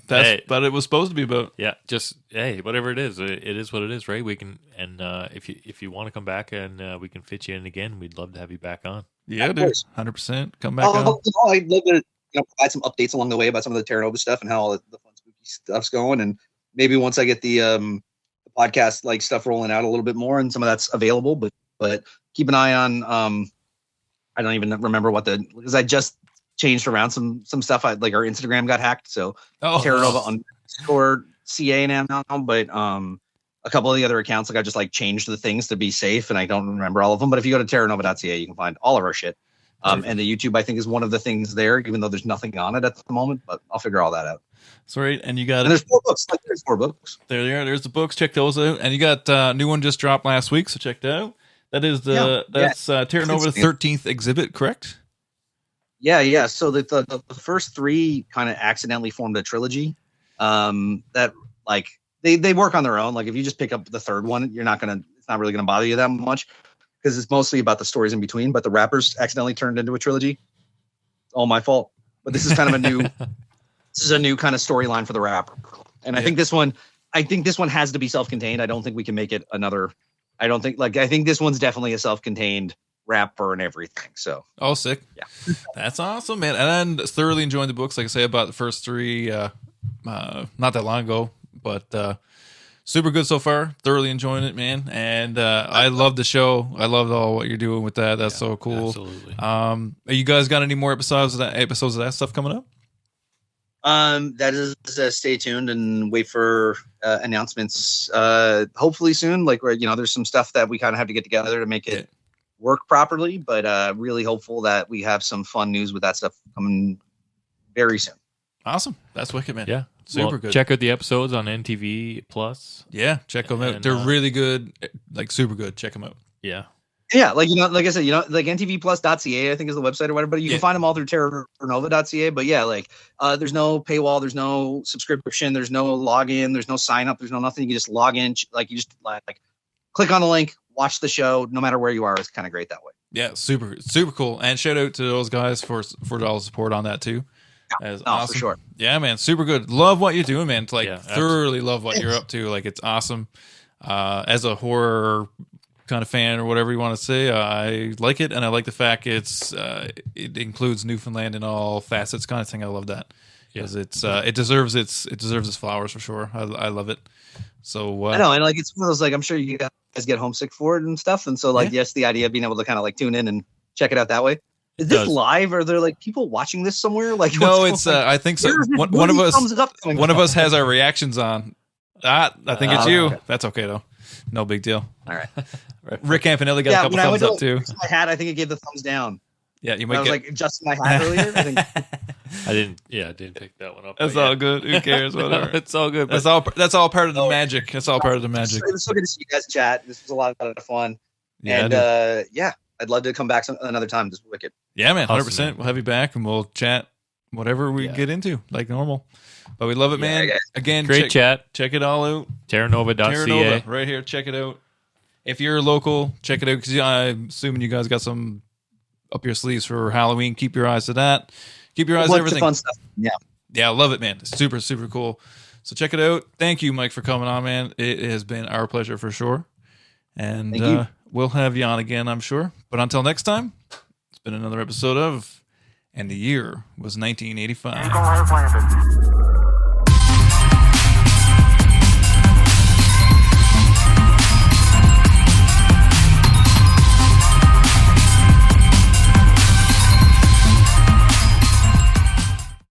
what it was supposed to be about. Yeah, just whatever it is what it is, right? We can, and if you want to come back and we can fit you in again, we'd love to have you back on. Yeah, dude, 100%. Come back on. I'd love to provide some updates along the way about some of the Terra Nova stuff and how all the fun spooky stuff's going, and maybe once I get the podcast like stuff rolling out a little bit more and some of that's available, but keep an eye on I don't even remember because I just changed around some stuff. Like our Instagram got hacked, so Terra Nova _CA now, but a couple of the other accounts, like I just like changed the things to be safe, and I don't remember all of them. But if you go to terranova.ca, you can find all of our shit. And the YouTube, I think, is one of the things there, even though there's nothing on it at the moment. But I'll figure all that out. That's right. And you got there's 4 books. There's 4 books. There they are. There's the books. Check those out. And you got new one just dropped last week, so check that out. That is Terra Nova 13th exhibit, correct? Yeah. So the first 3 kind of accidentally formed a trilogy. That like they work on their own. Like if you just pick up the 3rd one, it's not really gonna bother you that much because it's mostly about the stories in between. But the Rappers accidentally turned into a trilogy. It's all my fault. But this is kind of a new kind of storyline for the Rapper. And I think this one has to be self-contained. I don't think we can make it another. I think this one's definitely a self-contained Rapper and everything. So sick. Yeah. That's awesome, man. And I'm thoroughly enjoying the books. Like I say about the first 3 not that long ago, but super good so far. Thoroughly enjoying it, man. And I love the show. I love all what you're doing with that. That's so cool. Absolutely. You guys got any more episodes of that stuff coming up? That is stay tuned and wait for announcements. Hopefully soon. Like there's some stuff that we kind of have to get together to make it work properly. But really hopeful that we have some fun news with that stuff coming very soon. Awesome. That's wicked, man. Yeah. Super good. Check out the episodes on NTV Plus. Yeah, check them out. They're really good, like super good. Check them out. Yeah. Yeah, like like I said, like ntvplus.ca, I think is the website or whatever, but you can find them all through terranova.ca. But yeah, like there's no paywall, there's no subscription, there's no login, there's no sign up, there's no nothing. You can just log in, like you just like click on the link, watch the show, no matter where you are. It's kind of great that way. Yeah, super cool. And shout out to those guys for all the support on that too. That's awesome. For sure. Yeah, man, super good. Love what you're doing, man. It's like thoroughly love what you're up to. Like it's awesome. As a horror kind of fan or whatever you want to say, I like it, and I like the fact it includes Newfoundland in all facets, kind of thing. I love that. because it deserves its flowers for sure. I love it. So I know, and like it's one of those, like, I'm sure you guys get homesick for it and stuff, and so like yes, the idea of being able to kind of like tune in and check it out that way. Is this live? Are there like people watching this somewhere? Like, no, it's I think so. One of us has our reactions on. I think it's you. Okay. That's okay though. No big deal. All right. Rick Campanelli got a couple thumbs up too. My hat, I think it gave the thumbs down. Yeah, you might. I was like adjusting my hat earlier. I think. I didn't pick that one up. That's all good. Who cares? Whatever. It's all good. That's all part of the magic. That's all part of the magic. It was so good to see you guys chat. This was a lot of fun. Yeah, and I'd love to come back another time. Just wicked. Yeah, man, 100%. We'll have you back, and we'll chat whatever we get into, like normal. But we love it, man. Again, great chat. Check it all out. Terranova.ca. Right here. Check it out. If you're local, check it out, because I'm assuming you guys got some up your sleeves for Halloween. Keep your eyes to that. Keep your eyes on everything. Fun stuff. Yeah. Yeah, I love it, man. It's super, super cool. So check it out. Thank you, Mike, for coming on, man. It has been our pleasure for sure. And we'll have you on again, I'm sure. But until next time, it's been another episode of And the Year Was 1985.